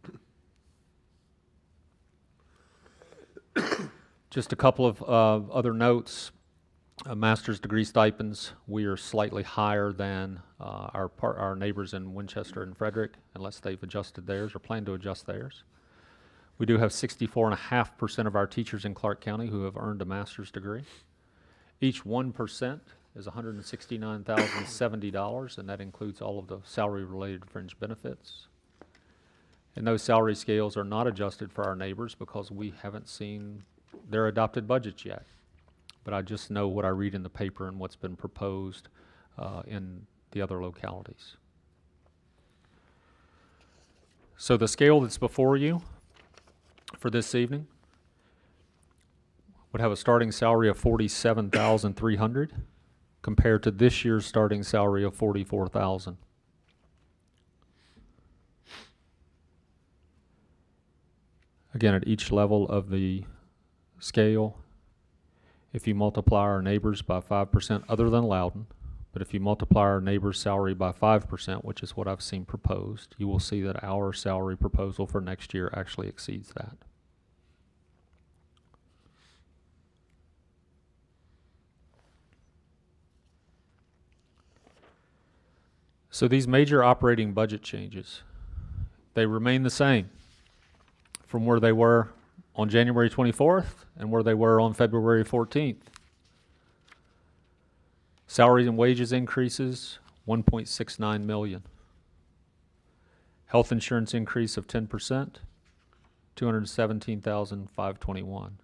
Just a couple of other notes. Master's degree stipends, we are slightly higher than our neighbors in Winchester and Frederick, unless they've adjusted theirs or plan to adjust theirs. We do have 64.5% of our teachers in Clarke County who have earned a master's degree. Each 1% is $169,070, and that includes all of the salary-related fringe benefits. And those salary scales are not adjusted for our neighbors because we haven't seen their adopted budgets yet. But I just know what I read in the paper and what's been proposed in the other localities. So the scale that's before you for this evening would have a starting salary of $47,300 compared to this year's starting salary of $44,000. Again, at each level of the scale, if you multiply our neighbors by 5% other than Loudon, but if you multiply our neighbor's salary by 5%, which is what I've seen proposed, you will see that our salary proposal for next year actually exceeds that. So these major operating budget changes, they remain the same from where they were on January 24th and where they were on February 14th. Salaries and wages increases, 1.69 million. Health insurance increase of 10%, 217,521.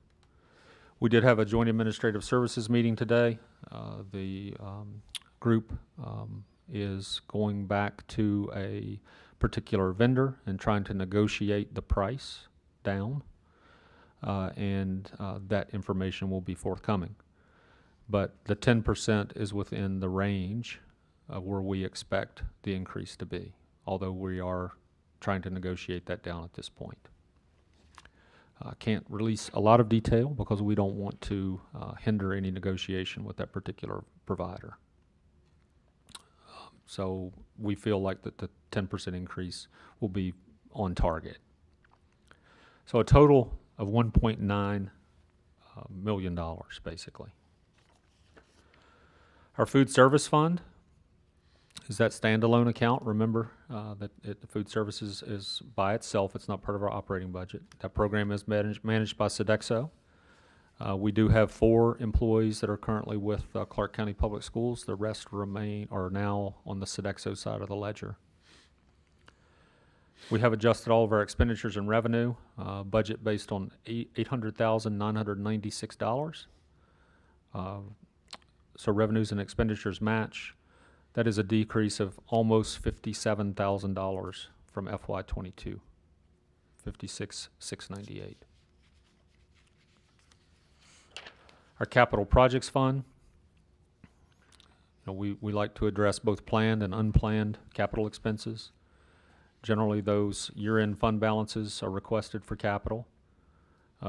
We did have a joint administrative services meeting today. The group is going back to a particular vendor and trying to negotiate the price down, and that information will be forthcoming. But the 10% is within the range of where we expect the increase to be, although we are trying to negotiate that down at this point. I can't release a lot of detail because we don't want to hinder any negotiation with that particular provider. So we feel like that the 10% increase will be on target. So a total of $1.9 million, basically. Our food service fund is that standalone account. Remember that the food services is by itself. It's not part of our operating budget. That program is managed by Sodexo. We do have 4 employees that are currently with Clarke County Public Schools. The rest are now on the Sodexo side of the ledger. We have adjusted all of our expenditures and revenue, budget based on $800,996. So revenues and expenditures match. That is a decrease of almost $57,000 from FY22, $56,698. Our capital projects fund, we like to address both planned and unplanned capital expenses. Generally, those year-end fund balances are requested for capital.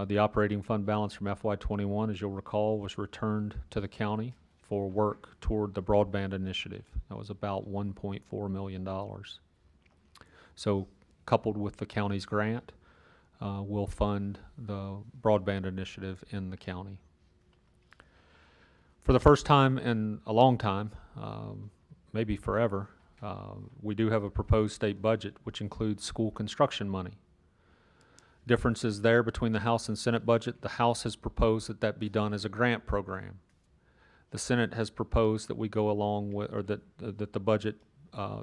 The operating fund balance from FY21, as you'll recall, was returned to the county for work toward the broadband initiative. That was about $1.4 million. So coupled with the county's grant, we'll fund the broadband initiative in the county. For the first time in a long time, maybe forever, we do have a proposed state budget which includes school construction money. Differences there between the House and Senate budget. The House has proposed that that be done as a grant program. The Senate has proposed that we go along with, or that the budget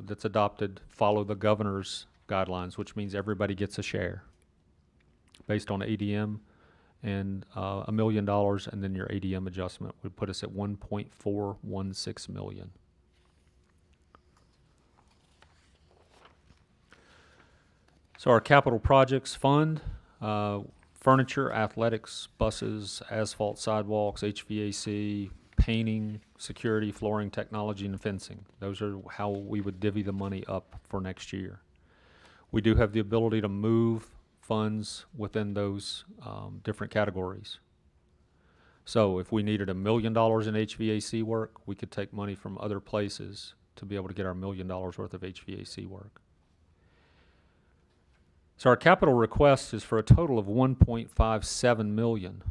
that's adopted follow the governor's guidelines, which means everybody gets a share based on ADM and $1 million, and then your ADM adjustment would put us at $1.416 million. So our capital projects fund, furniture, athletics, buses, asphalt sidewalks, HVAC, painting, security, flooring, technology, and fencing. Those are how we would divvy the money up for next year. We do have the ability to move funds within those different categories. So if we needed $1 million in HVAC work, we could take money from other places to be able to get our $1 million worth of HVAC work. So our capital request is for a total of $1.57 million.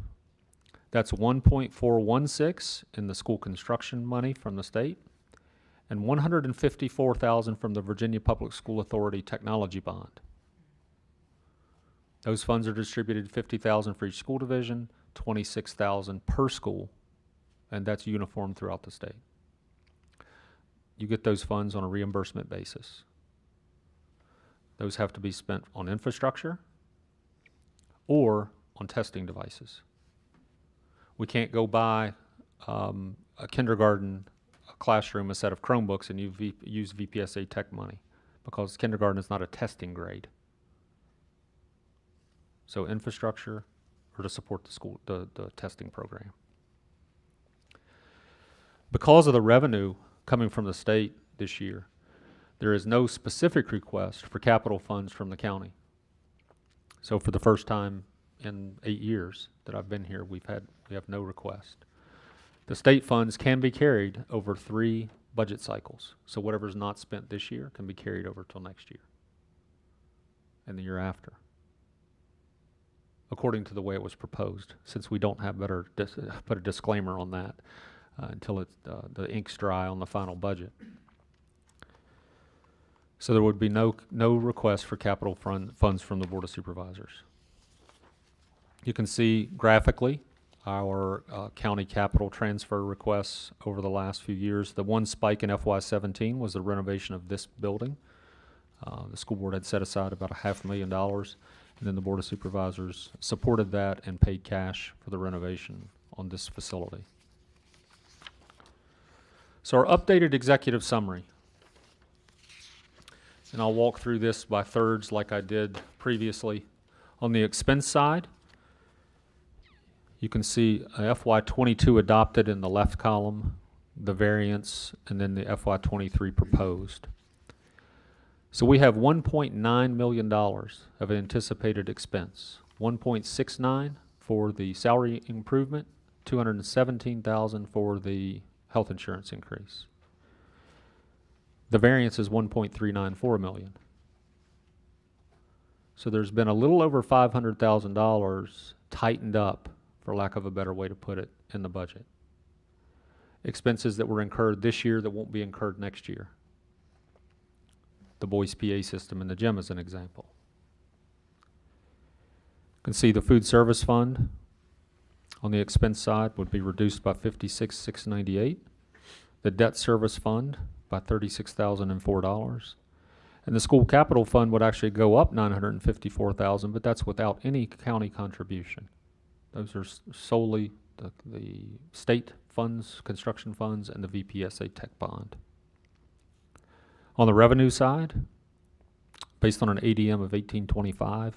That's $1.416 in the school construction money from the state, and $154,000 from the Virginia Public School Authority Technology Bond. Those funds are distributed $50,000 for each school division, $26,000 per school, and that's uniform throughout the state. You get those funds on a reimbursement basis. Those have to be spent on infrastructure or on testing devices. We can't go buy a kindergarten classroom, a set of Chromebooks, and use VPSA tech money because kindergarten is not a testing grade. So infrastructure or to support the school, the testing program. Because of the revenue coming from the state this year, there is no specific request for capital funds from the county. So for the first time in 8 years that I've been here, we have no request. The state funds can be carried over 3 budget cycles. So whatever's not spent this year can be carried over till next year and the year after, according to the way it was proposed, since we don't have put a disclaimer on that until the ink's dry on the final budget. So there would be no request for capital funds from the Board of Supervisors. You can see graphically our county capital transfer requests over the last few years. The one spike in FY17 was the renovation of this building. The school board had set aside about $500,000, and then the Board of Supervisors supported that and paid cash for the renovation on this facility. So our updated executive summary. And I'll walk through this by thirds like I did previously. On the expense side, you can see FY22 adopted in the left column, the variance, and then the FY23 proposed. So we have $1.9 million of anticipated expense. 1.69 for the salary improvement, $217,000 for the health insurance increase. The variance is $1.394 million. So there's been a little over $500,000 tightened up, for lack of a better way to put it, in the budget. Expenses that were incurred this year that won't be incurred next year. The Boys PA system in the gym as an example. You can see the food service fund on the expense side would be reduced by $56,698. The debt service fund by $36,004. And the school capital fund would actually go up $954,000, but that's without any county contribution. Those are solely the state funds, construction funds, and the VPSA tech bond. On the revenue side, based on an ADM of 1825,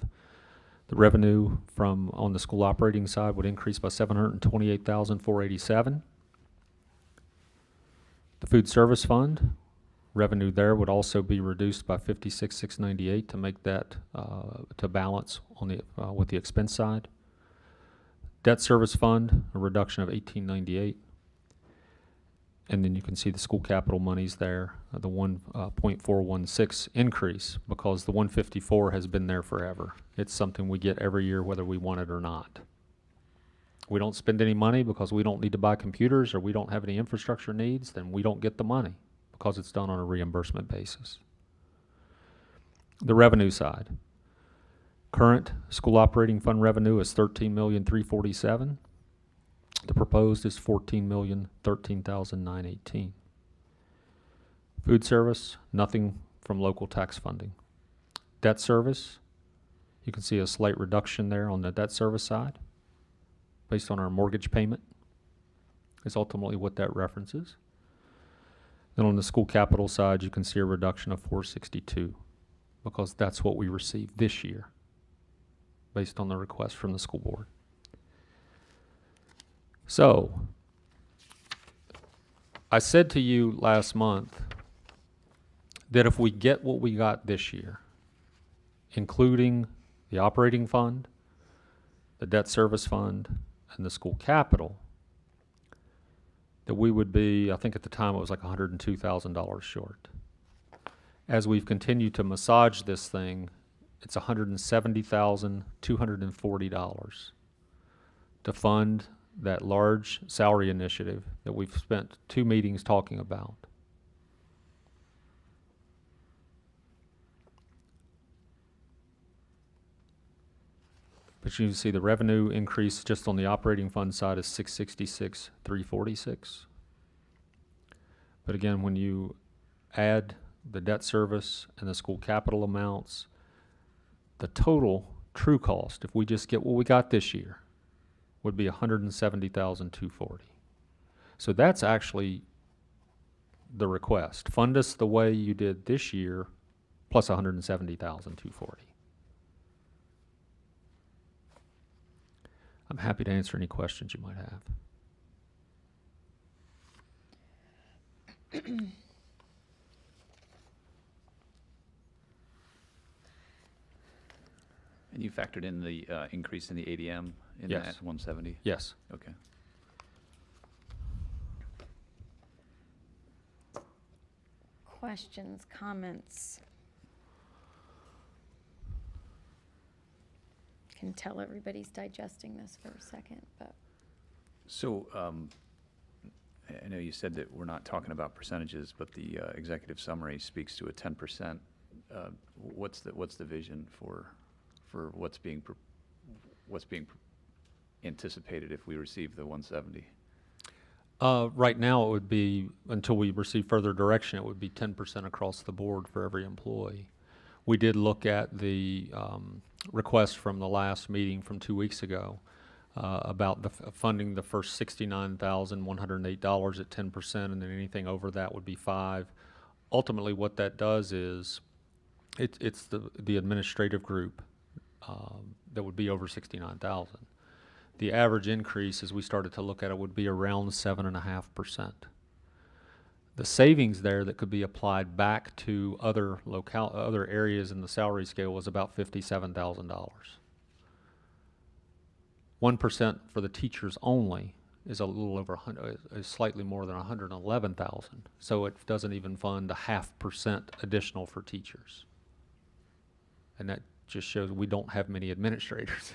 the revenue on the school operating side would increase by $728,487. The food service fund, revenue there would also be reduced by $56,698 to make that to balance on the with the expense side. Debt service fund, a reduction of $1898. And then you can see the school capital monies there, the 1.416 increase, because the 154 has been there forever. It's something we get every year whether we want it or not. We don't spend any money because we don't need to buy computers or we don't have any infrastructure needs, then we don't get the money because it's done on a reimbursement basis. The revenue side. Current school operating fund revenue is $13,347,000. The proposed is $14,013,918. Food service, nothing from local tax funding. Debt service, you can see a slight reduction there on the debt service side based on our mortgage payment is ultimately what that references. Then on the school capital side, you can see a reduction of $462 because that's what we received this year based on the request from the school board. So, I said to you last month that if we get what we got this year, including the operating fund, the debt service fund, and the school capital, that we would be, I think at the time it was like $102,000 short. As we've continued to massage this thing, it's $170,240 to fund that large salary initiative that we've spent 2 meetings talking about. But you can see the revenue increase just on the operating fund side is $666,346. But again, when you add the debt service and the school capital amounts, the total true cost, if we just get what we got this year, would be $170,240. So that's actually the request. Fund us the way you did this year, plus $170,240. I'm happy to answer any questions you might have. And you factored in the increase in the ADM in Yes. that 170? Yes. Okay. Questions, comments? Can tell everybody's digesting this for a second, but So, I know you said that we're not talking about percentages, but the executive summary speaks to a 10%. What's the vision for what's being anticipated if we receive the 170? Right now, it would be, until we receive further direction, it would be 10% across the board for every employee. We did look at the request from the last meeting from 2 weeks ago about the funding the first $69,108 at 10%, and then anything over that would be 5. Ultimately, what that does is it's the administrative group that would be over 69,000. The average increase, as we started to look at it, would be around 7.5%. The savings there that could be applied back to other areas in the salary scale was about $57,000. 1% for the teachers only is a little over is slightly more than 111,000. So it doesn't even fund a 0.5% additional for teachers. And that just shows we don't have many administrators.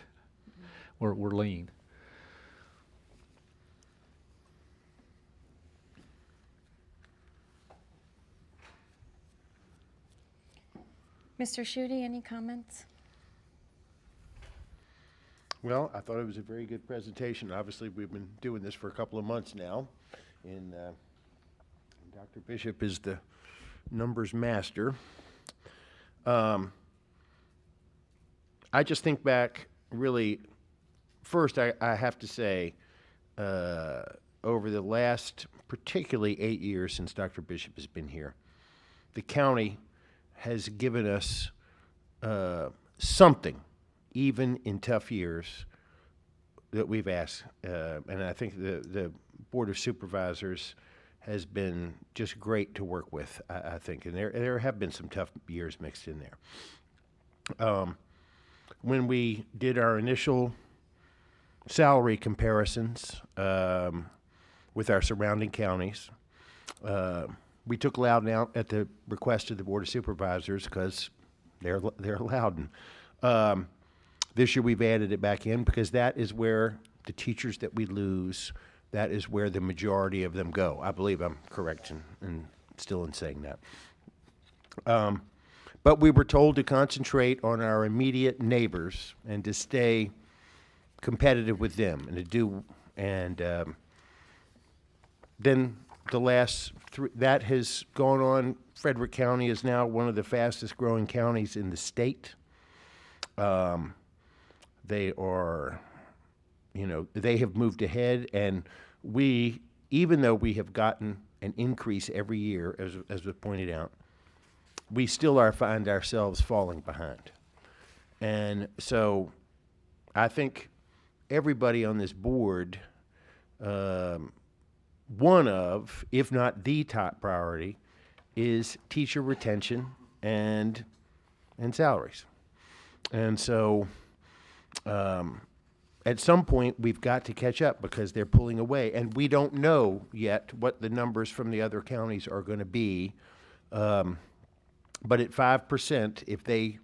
We're lean. Mr. Schutte, any comments? Well, I thought it was a very good presentation. Obviously, we've been doing this for a couple of months now, and Dr. Bishop is the numbers master. I just think back, really, first I have to say, over the last particularly 8 years since Dr. Bishop has been here, the county has given us something, even in tough years, that we've asked. And I think the Board of Supervisors has been just great to work with, I think. And there have been some tough years mixed in there. When we did our initial salary comparisons with our surrounding counties, we took Loudon out at the request of the Board of Supervisors because they're Loudon. This year we've added it back in because that is where the teachers that we lose, that is where the majority of them go. I believe I'm correct in still in saying that. But we were told to concentrate on our immediate neighbors and to stay competitive with them and to do, and then the last that has gone on. Frederick County is now one of the fastest growing counties in the state. They are, they have moved ahead, and we, even though we have gotten an increase every year, as was pointed out, we still find ourselves falling behind. And so I think everybody on this board, one of, if not the top priority, is teacher retention and salaries. And so at some point we've got to catch up because they're pulling away, and we don't know yet what the numbers from the other counties are going to be. But at 5%, if they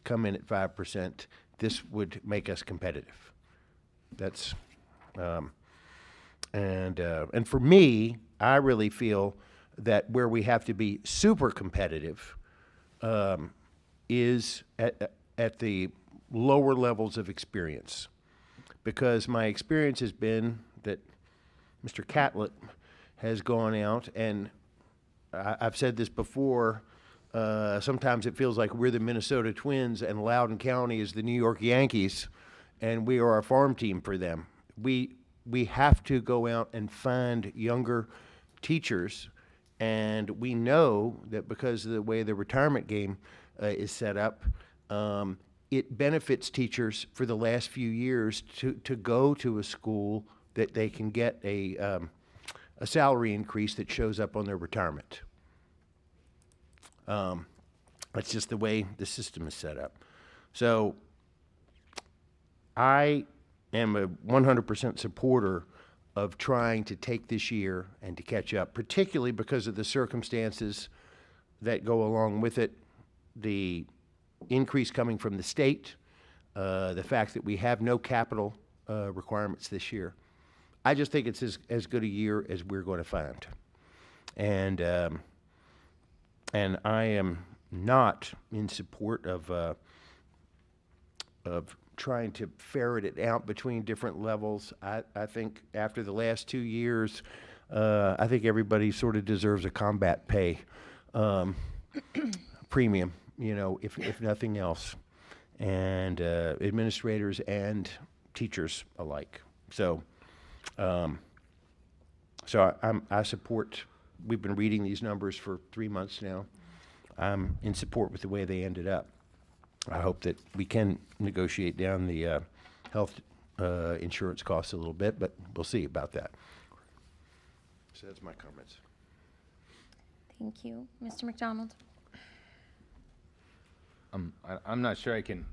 come in at 5%, this would make us competitive. That's and for me, I really feel that where we have to be super competitive is at the lower levels of experience, because my experience has been that Mr. Catlett has gone out, and I've said this before, sometimes it feels like we're the Minnesota Twins and Loudoun County is the New York Yankees, and we are a farm team for them. We have to go out and find younger teachers, and we know that because of the way the retirement game is set up, it benefits teachers for the last few years to go to a school that they can get a salary increase that shows up on their retirement. That's just the way the system is set up. So I am a 100% supporter of trying to take this year and to catch up, particularly because of the circumstances that go along with it, the increase coming from the state, the fact that we have no capital requirements this year. I just think it's as good a year as we're going to find. And I am not in support of trying to ferret it out between different levels. I think after the last 2 years, I think everybody sort of deserves a combat pay premium, you know, if nothing else, and administrators and teachers alike. So, I support. We've been reading these numbers for 3 months now. I'm in support with the way they ended up. I hope that we can negotiate down the health insurance costs a little bit, but we'll see about that. So that's my comments. Thank you. Mr. McDonald? I'm not sure I can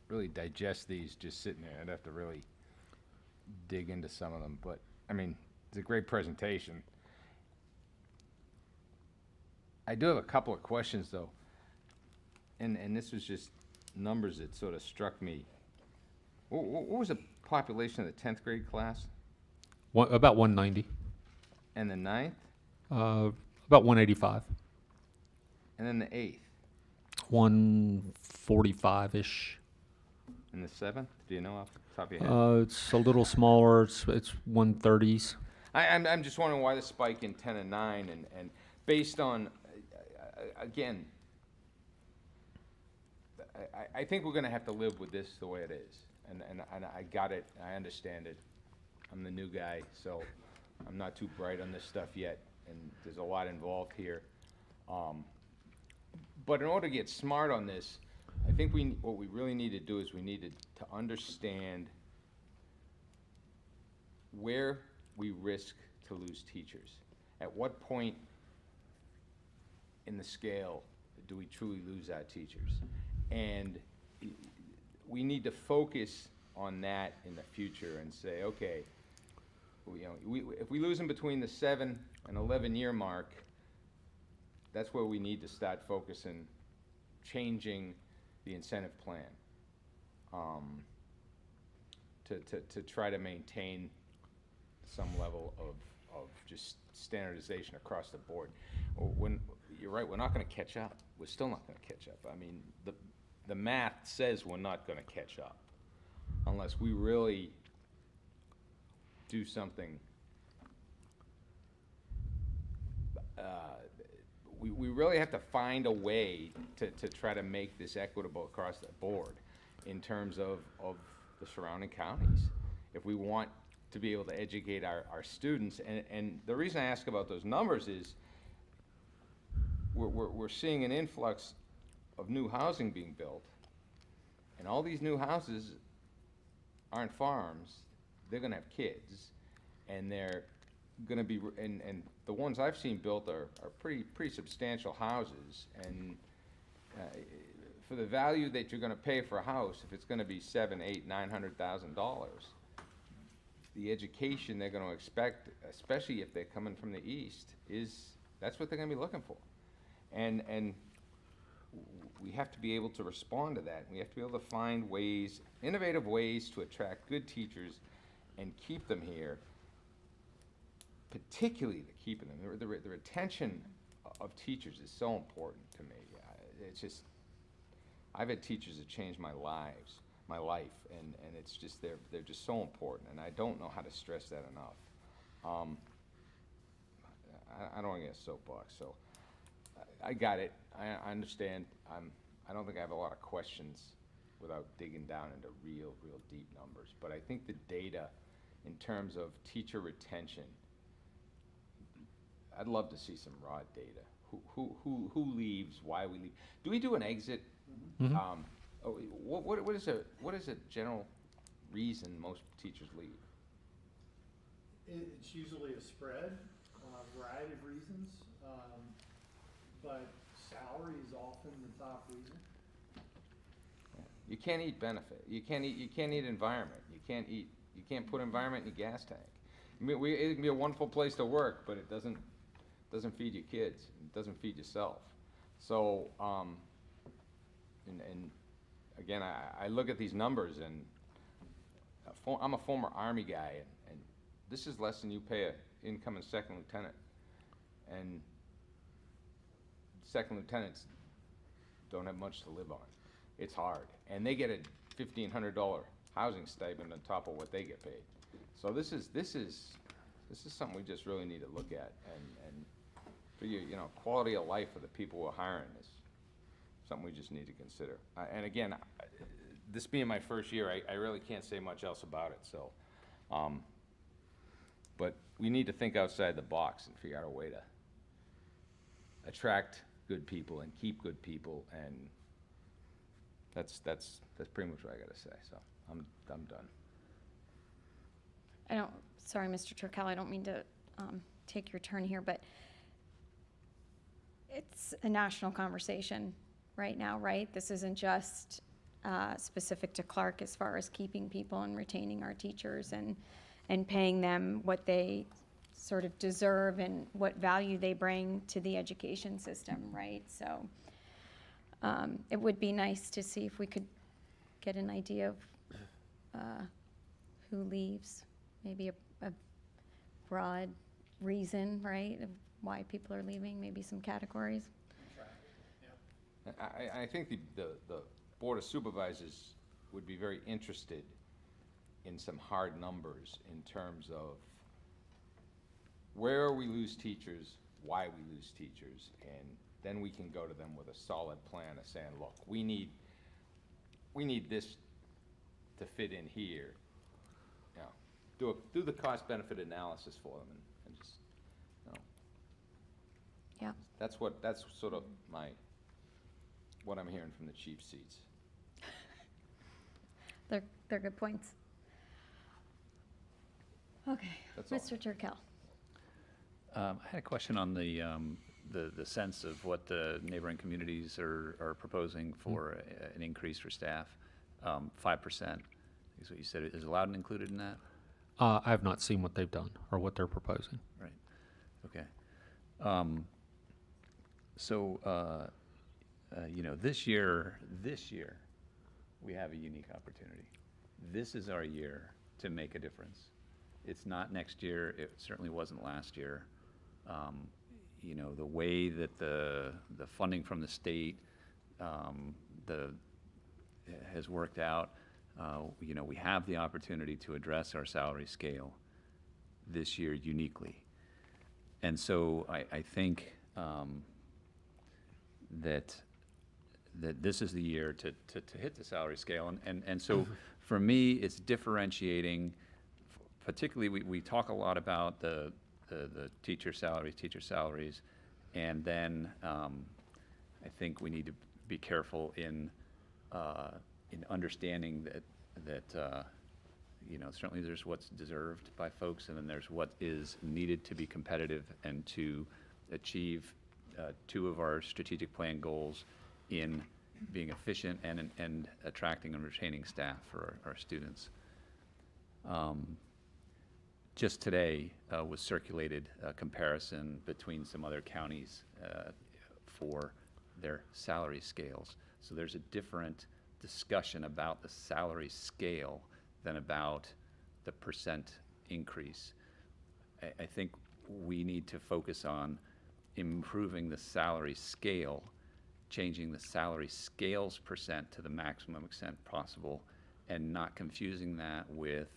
really digest these just sitting there. I'd have to really dig into some of them. But, I mean, it's a great presentation. I do have a couple of questions, though. And this was just numbers that sort of struck me. What was the population of the 10th grade class? About 190. And the 9th? About 185. And then the 8th? 145-ish. And the 7th? Do you know off the top of your head? It's a little smaller. It's 130s. I'm just wondering why the spike in 10 and 9, and based on, again, I think we're going to have to live with this the way it is, and I got it, I understand it. I'm the new guy, so I'm not too bright on this stuff yet, and there's a lot involved here. But in order to get smart on this, I think what we really need to do is we need to understand where we risk to lose teachers. At what point in the scale do we truly lose our teachers? And we need to focus on that in the future and say, okay, if we lose them between the 7 and 11 year mark, that's where we need to start focusing, changing the incentive plan to try to maintain some level of just standardization across the board. When you're right, we're not going to catch up. We're still not going to catch up. I mean, the math says we're not going to catch up unless we really do something. We really have to find a way to try to make this equitable across the board in terms of the surrounding counties. If we want to be able to educate our students, and the reason I ask about those numbers is we're seeing an influx of new housing being built, and all these new houses aren't farms. They're going to have kids, and they're going to be, and the ones I've seen built are pretty substantial houses, and for the value that you're going to pay for a house, if it's going to be $700,000, $800,000, $900,000, the education they're going to expect, especially if they're coming from the east, that's what they're going to be looking for, and we have to be able to respond to that. We have to be able to find ways, innovative ways to attract good teachers and keep them here, particularly to keeping them. The retention of teachers is so important to me. It's just, I've had teachers that changed my life, and it's just, they're just so important, and I don't know how to stress that enough. I don't want to get a soapbox, so I got it. I understand. I don't think I have a lot of questions without digging down into real deep numbers, but I think the data in terms of teacher retention, I'd love to see some raw data. Who leaves? Why we leave? Do we do an exit? Mm-hmm. What is a general reason most teachers leave? It's usually a spread, a variety of reasons, but salary is often the top reason. You can't eat benefit. You can't eat environment. You can't put environment in your gas tank. I mean, it can be a wonderful place to work, but it doesn't feed your kids. It doesn't feed yourself. So, and again, I look at these numbers, and I'm a former Army guy, and this is less than you pay an incoming second lieutenant. And second lieutenants don't have much to live on. It's hard. And they get a $1,500 housing stipend on top of what they get paid. So this is something we just really need to look at, and for you know, quality of life for the people we're hiring is something we just need to consider. And again, this being my first year, I really can't say much else about it. So, but we need to think outside the box and figure out a way to attract good people and keep good people, and that's pretty much what I gotta say. So I'm done. Sorry, Mr. Turkel, I don't mean to take your turn here, but it's a national conversation right now, right? This isn't just specific to Clarke as far as keeping people and retaining our teachers and paying them what they sort of deserve and what value they bring to the education system, right? So it would be nice to see if we could get an idea of who leaves, maybe a broad reason, right, of why people are leaving, maybe some categories. I think the Board of Supervisors would be very interested in some hard numbers in terms of where we lose teachers, why we lose teachers, and then we can go to them with a solid plan of saying, look, we need this to fit in here. You know, do the cost-benefit analysis for them, and just, you know. Yeah. That's sort of what I'm hearing from the chief seats. They're good points. Okay, That's all. Mr. Turkel. I had a question on the sense of what the neighboring communities are proposing for an increase for staff. 5% is what you said. Is allowed and included in that? I have not seen what they've done or what they're proposing. Right. Okay. So, you know, this year, we have a unique opportunity. This is our year to make a difference. It's not next year. It certainly wasn't last year. You know, the way that the funding from the state has worked out, you know, we have the opportunity to address our salary scale this year uniquely. And so I think that this is the year to hit the salary scale. And so for me, it's differentiating. Particularly, we talk a lot about the teacher salaries, and then I think we need to be careful in understanding that you know, certainly there's what's deserved by folks, and then there's what is needed to be competitive and to achieve two of our strategic plan goals in being efficient and attracting and retaining staff for our students. Just today was circulated a comparison between some other counties for their salary scales. So there's a different discussion about the salary scale than about the percent increase. I think we need to focus on improving the salary scale, changing the salary scales percent to the maximum extent possible, and not confusing that with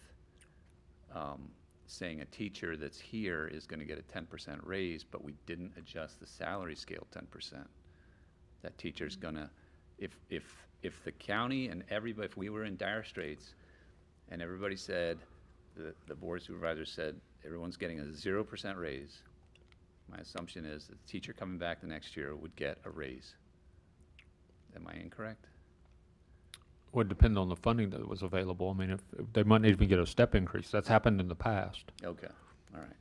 saying a teacher that's here is going to get a 10% raise, but we didn't adjust the salary scale 10%. That teacher's going to, if the county and everybody, if we were in dire straits and everybody said, the board of supervisors said, everyone's getting a 0% raise, my assumption is that the teacher coming back the next year would get a raise. Am I incorrect? Would depend on the funding that was available. I mean, if they might not even get a step increase. That's happened in the past. Okay, all right.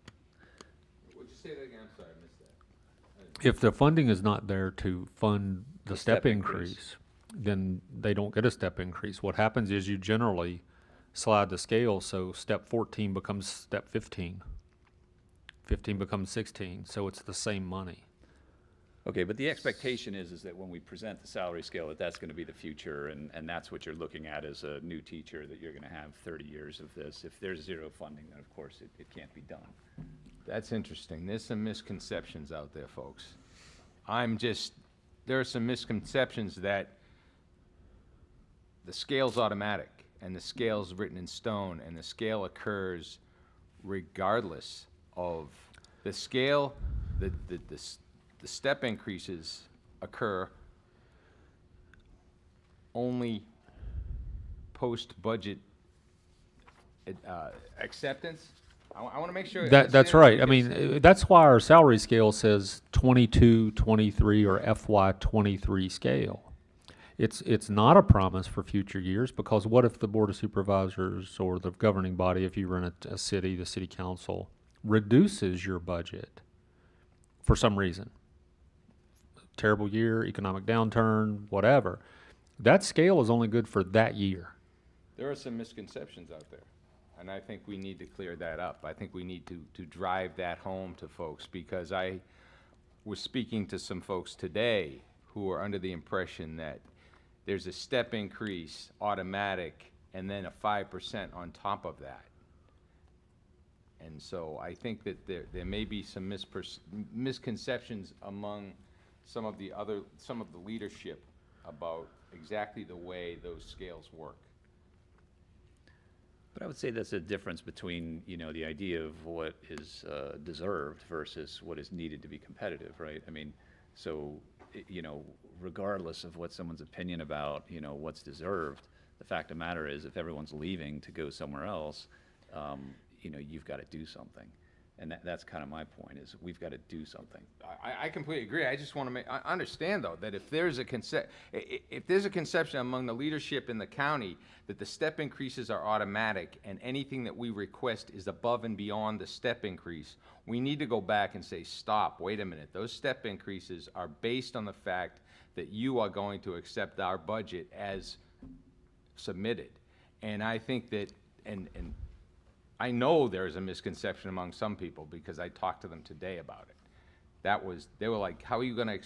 Would you say that again? I'm sorry, I missed that. If the funding is not there to fund the step increase, then they don't get a step increase. What happens is you generally slide the scale, so step 14 becomes step 15. 15 becomes 16, so it's the same money. Okay, but the expectation is that when we present the salary scale, that that's gonna be the future, and that's what you're looking at as a new teacher, that you're gonna have 30 years of this. If there's zero funding, then of course it can't be done. That's interesting. There's some misconceptions out there, folks. There are some misconceptions that the scale's automatic, and the scale's written in stone, and the scale occurs regardless of the scale. The step increases occur only post-budget acceptance. I want to make sure. That's right. I mean, that's why our salary scale says 22, 23, or FY 23 scale. It's not a promise for future years, because what if the Board of Supervisors or the governing body, if you run a city, the city council, reduces your budget for some reason? Terrible year, economic downturn, whatever. That scale is only good for that year. There are some misconceptions out there, and I think we need to clear that up. I think we need to drive that home to folks, because I was speaking to some folks today who are under the impression that there's a step increase, automatic, and then a 5% on top of that. And so I think that there may be some misconceptions among some of the leadership about exactly the way those scales work. But I would say that's a difference between, the idea of what is deserved versus what is needed to be competitive, right? I mean, so, regardless of what someone's opinion about, what's deserved, the fact of the matter is, if everyone's leaving to go somewhere else, you've got to do something. And that's kind of my point, is we've got to do something. I completely agree. I just want to I understand, though, that if there's a conception among the leadership in the county that the step increases are automatic and anything that we request is above and beyond the step increase, we need to go back and say, stop, wait a minute. Those step increases are based on the fact that you are going to accept our budget as submitted. And I think that, and I know there's a misconception among some people, because I talked to them today about it. They were like, how are you gonna,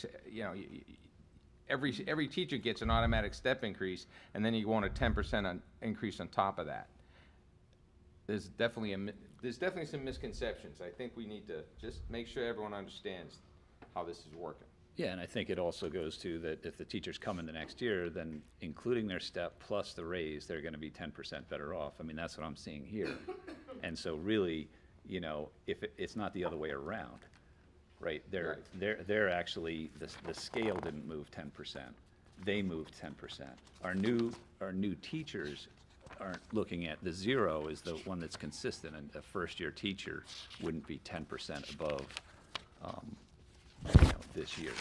every teacher gets an automatic step increase, and then you want a 10% increase on top of that. There's definitely some misconceptions. I think we need to just make sure everyone understands how this is working. Yeah, and I think it also goes to that if the teachers come in the next year, then including their step plus the raise, they're gonna be 10% better off. I mean, that's what I'm seeing here. And so really, if it's not the other way around, right? They're actually, the scale didn't move 10%. They moved 10%. Our new teachers aren't looking at, the zero is the one that's consistent, and a first-year teacher wouldn't be 10% above, this year.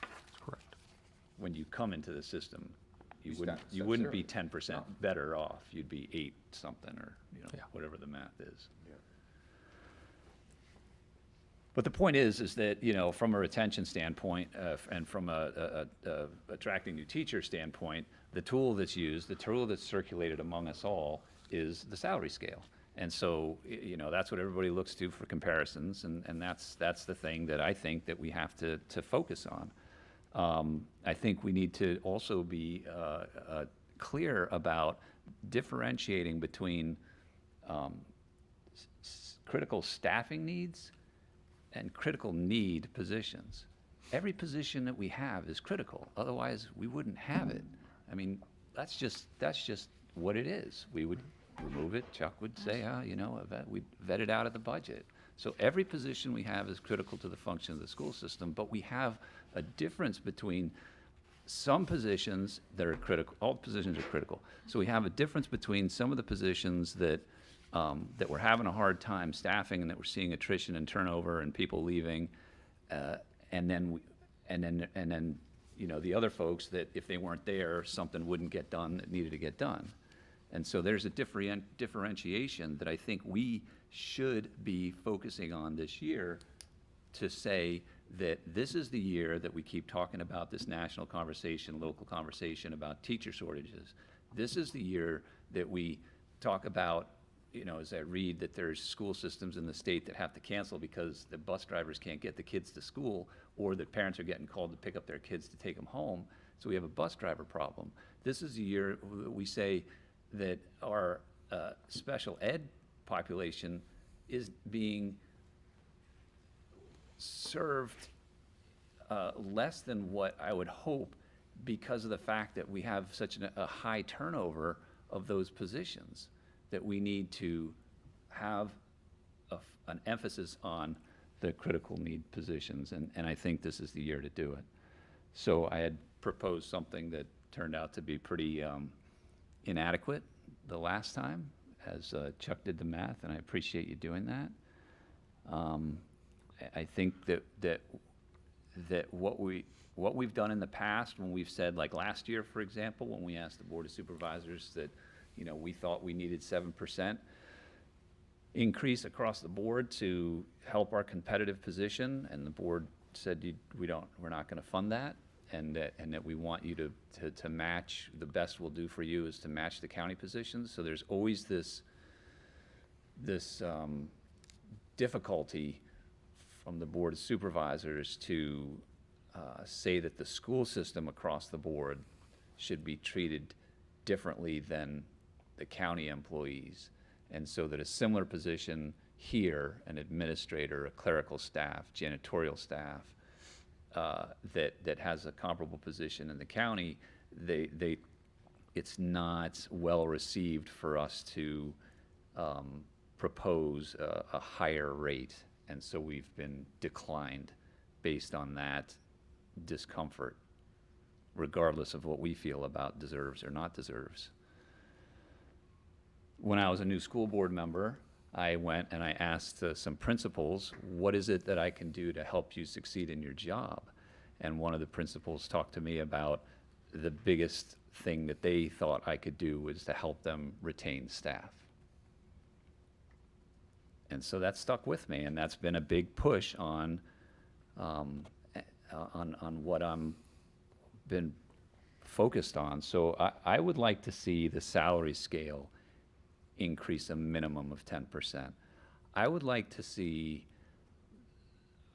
That's correct. When you come into the system, you step wouldn't be zero. 10% better off. You'd be 8 something, or Yeah. whatever the math is. But the point is that, from a retention standpoint, and from a attracting new teacher standpoint, the tool that's used, the tool that's circulated among us all, is the salary scale. And so, that's what everybody looks to for comparisons, and that's the thing that I think that we have to focus on. I think we need to also be clear about differentiating between critical staffing needs and critical need positions. Every position that we have is critical, otherwise we wouldn't have it. I mean, that's just what it is. We would remove it. Chuck would say, we vet it out of the budget. So every position we have is critical to the function of the school system, but we have a difference between some positions that are critical. All positions are critical. So we have a difference between some of the positions that we're having a hard time staffing, and that we're seeing attrition and turnover and people leaving, and then the other folks that if they weren't there, something wouldn't get done that needed to get done. And so there's a differentiation that I think we should be focusing on this year, to say that this is the year that we keep talking about this national conversation, local conversation about teacher shortages. This is the year that we talk about, you know, as I read that there's school systems in the state that have to cancel because the bus drivers can't get the kids to school, or that parents are getting called to pick up their kids to take them home. So we have a bus driver problem. This is the year we say that our special ed population is being served less than what I would hope, because of the fact that we have such a high turnover of those positions, that we need to have an emphasis on the critical need positions, and I think this is the year to do it. So I had proposed something that turned out to be pretty inadequate the last time, as Chuck did the math, and I appreciate you doing that. I think that what we've done in the past, when we've said, like last year, for example, when we asked the Board of Supervisors that, you know, we thought we needed 7% increase across the board to help our competitive position, and the board said, we're not going to fund that, and that we want you to match. The best we'll do for you is to match the county positions. So there's always this difficulty from the Board of Supervisors to say that the school system across the board should be treated differently than the county employees. And so that a similar position here, an administrator, a clerical staff, janitorial staff, that has a comparable position in the county, it's not well received for us to propose a higher rate. And so we've been declined based on that discomfort, regardless of what we feel about deserves or not deserves. When I was a new school board member, I went and I asked some principals, what is it that I can do to help you succeed in your job? And one of the principals talked to me about the biggest thing that they thought I could do was to help them retain staff. And so that stuck with me, and that's been a big push on what I'm been focused on. So I would like to see the salary scale increase a minimum of 10%. I would like to see,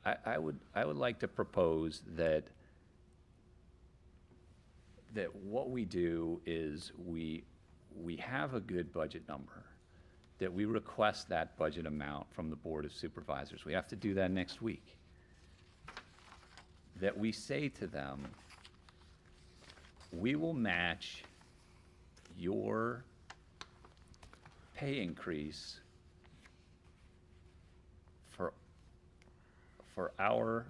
I would like to propose that what we do is we have a good budget number, that we request that budget amount from the Board of Supervisors. We have to do that next week. That we say to them, we will match your pay increase for our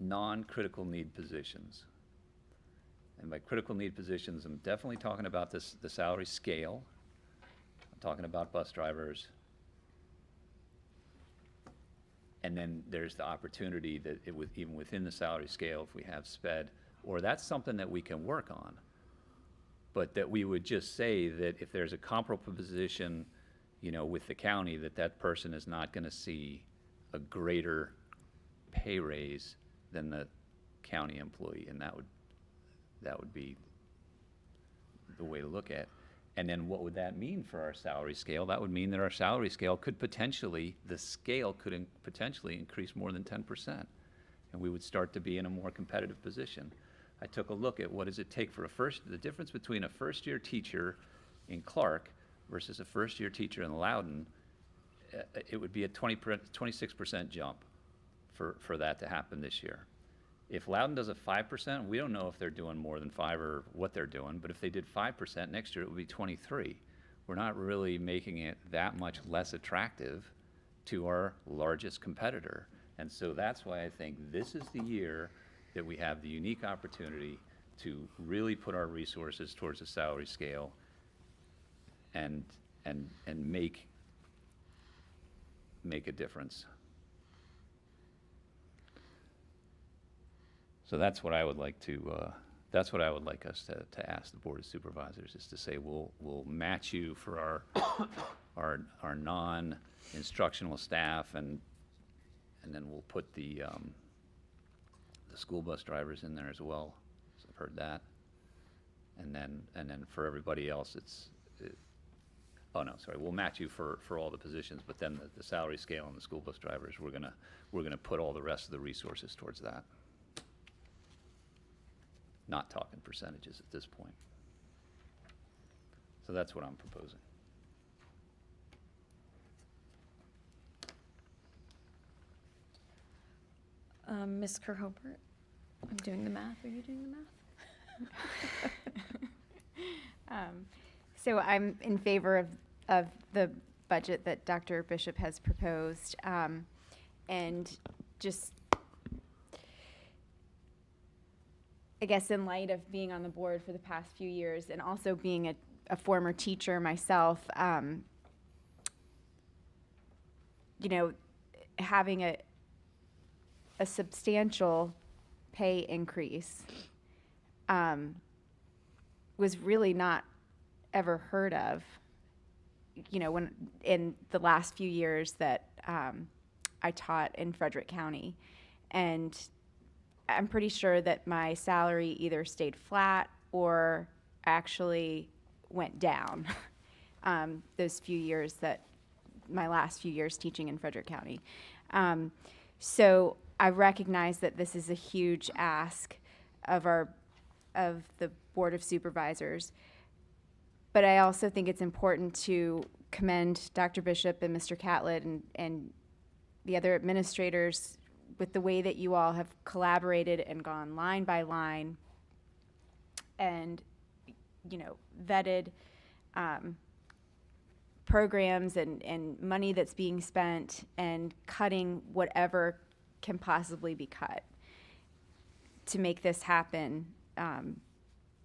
non-critical need positions. And by critical need positions, I'm definitely talking about the salary scale. I'm talking about bus drivers. And then there's the opportunity that even within the salary scale, if we have sped, or that's something that we can work on. But that we would just say that if there's a comparable position, you know, with the county, that person is not going to see a greater pay raise than the county employee, and that would be the way to look at it. And then what would that mean for our salary scale? That would mean that our salary scale could potentially, potentially increase more than 10%. And we would start to be in a more competitive position. I took a look at what does it take for the difference between a first-year teacher in Clarke versus a first-year teacher in Loudon. It would be a 26% jump for that to happen this year. If Loudon does a 5%, we don't know if they're doing more than 5 or what they're doing, but if they did 5% next year, it would be 23. We're not really making it that much less attractive to our largest competitor. And so that's why I think this is the year that we have the unique opportunity to really put our resources towards the salary scale and make a difference. So that's what I would like to. That's what I would like us to ask the Board of Supervisors, is to say we'll match you for our non-instructional staff, and then we'll put the the school bus drivers in there as well, so I've heard that. And then for everybody else, oh no, sorry, we'll match you for all the positions, but then the salary scale on the school bus drivers, we're gonna put all the rest of the resources towards that. Not talking percentages at this point. So that's what I'm proposing. Ms. Kerhobert, I'm doing the math. Are you doing the math? So I'm in favor of the budget that Dr. Bishop has proposed. And just, I guess in light of being on the board for the past few years and also being a former teacher myself, you know, having a substantial pay increase was really not ever heard of, you know, when in the last few years that I taught in Frederick County. And I'm pretty sure that my salary either stayed flat or actually went down those few years my last few years teaching in Frederick County. So I recognize that this is a huge ask of the Board of Supervisors, but I also think it's important to commend Dr. Bishop and Mr. Catlett and the other administrators with the way that you all have collaborated and gone line by line and, you know, vetted programs and money that's being spent and cutting whatever can possibly be cut to make this happen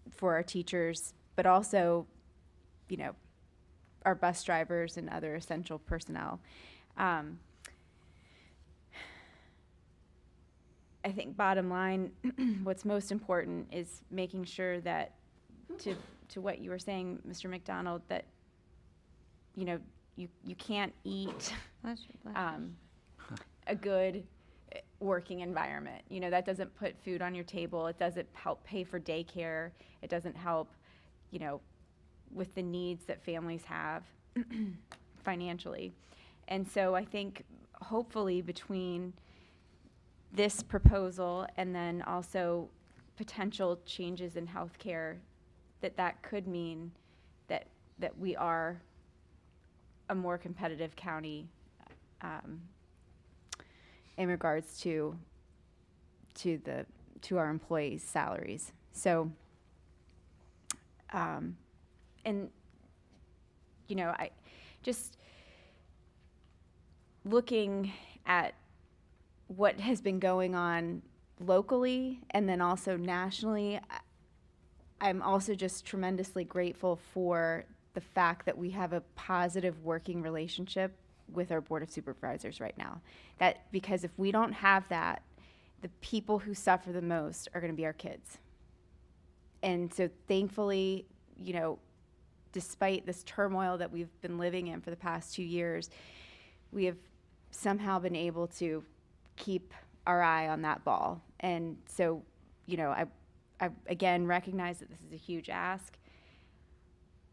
for our teachers, but also, you know, our bus drivers and other essential personnel. I think bottom line, what's most important is making sure that, to what you were saying, Mr. McDonald, that, you know, you can't eat a good working environment. You know, that doesn't put food on your table. It doesn't help pay for daycare. It doesn't help, you know, with the needs that families have financially. And so I think hopefully between this proposal and then also potential changes in healthcare, that could mean that we are a more competitive county in regards to our employees' salaries. So, and you know, I just looking at what has been going on locally and then also nationally, I'm also just tremendously grateful for the fact that we have a positive working relationship with our Board of Supervisors right now. Because if we don't have that, the people who suffer the most are going to be our kids. And so thankfully, you know, despite this turmoil that we've been living in for the past 2 years, we have somehow been able to keep our eye on that ball. And so, you know, I again recognize that this is a huge ask,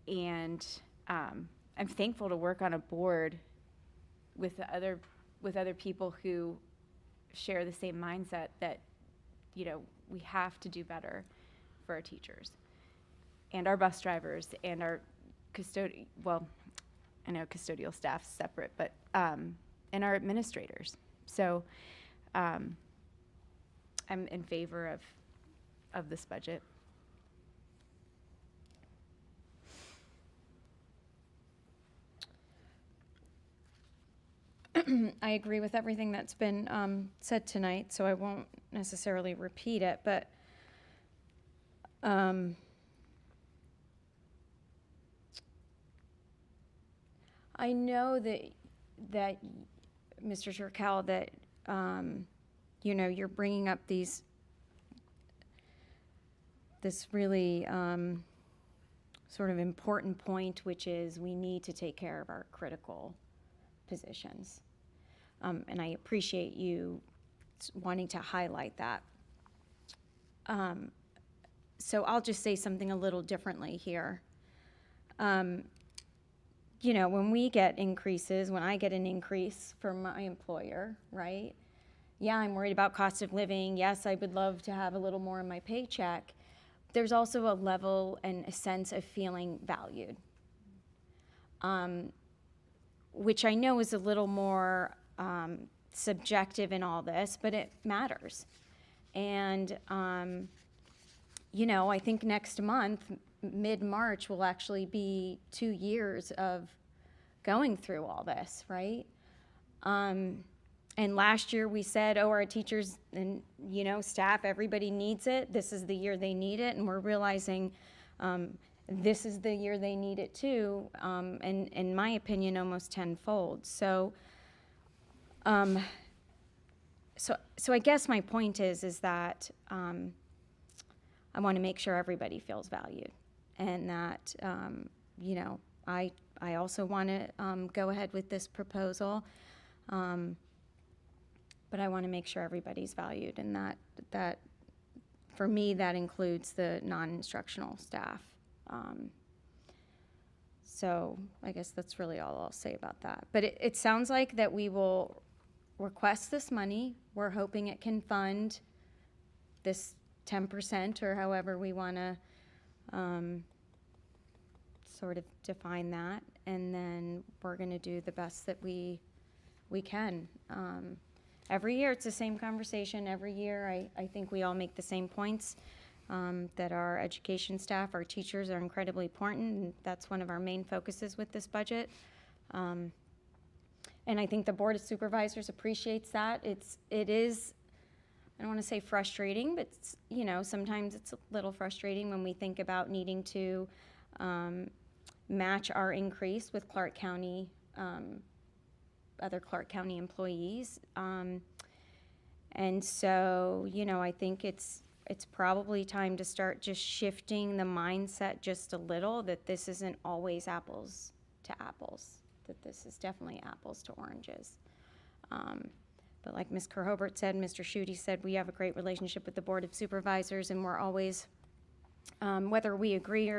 and I'm thankful to work on a board with other people who share the same mindset that, you know, we have to do better for our teachers and our bus drivers and our well, I know custodial staff's separate, but and our administrators. So I'm in favor of this budget. I agree with everything that's been said tonight, so I won't necessarily repeat it, but I know that Mr. Turkel, that you know, you're bringing up this really sort of important point, which is we need to take care of our critical positions. And I appreciate you wanting to highlight that. So I'll just say something a little differently here. You know, when we get increases, when I get an increase from my employer, right? Yeah, I'm worried about cost of living. Yes, I would love to have a little more in my paycheck. There's also a level and a sense of feeling valued, which I know is a little more subjective in all this, but it matters. And, you know, I think next month, mid-March, will actually be 2 years of going through all this, right? And last year we said, oh, our teachers and, you know, staff, everybody needs it. This is the year they need it. And we're realizing this is the year they need it too. And in my opinion, almost tenfold. So I guess my point is that I want to make sure everybody feels valued, and that, you know, I also want to go ahead with this proposal, but I want to make sure everybody's valued, and that for me, that includes the non-instructional staff. So I guess that's really all I'll say about that. But it sounds like that we will request this money. We're hoping it can fund this 10% or however we want to sort of define that. And then we're going to do the best that we can. Every year it's the same conversation. Every year I think we all make the same points, that our education staff, our teachers are incredibly important, and that's one of our main focuses with this budget. And I think the Board of Supervisors appreciates that. It is, I don't want to say frustrating, but it's, you know, sometimes it's a little frustrating when we think about needing to match our increase with Clarke County, other Clarke County employees. And so, you know, I think it's probably time to start just shifting the mindset just a little, that this isn't always apples to apples, that this is definitely apples to oranges. But like Ms. Kerhobert said, Mr. Schutte said, we have a great relationship with the Board of Supervisors, and we're always, whether we agree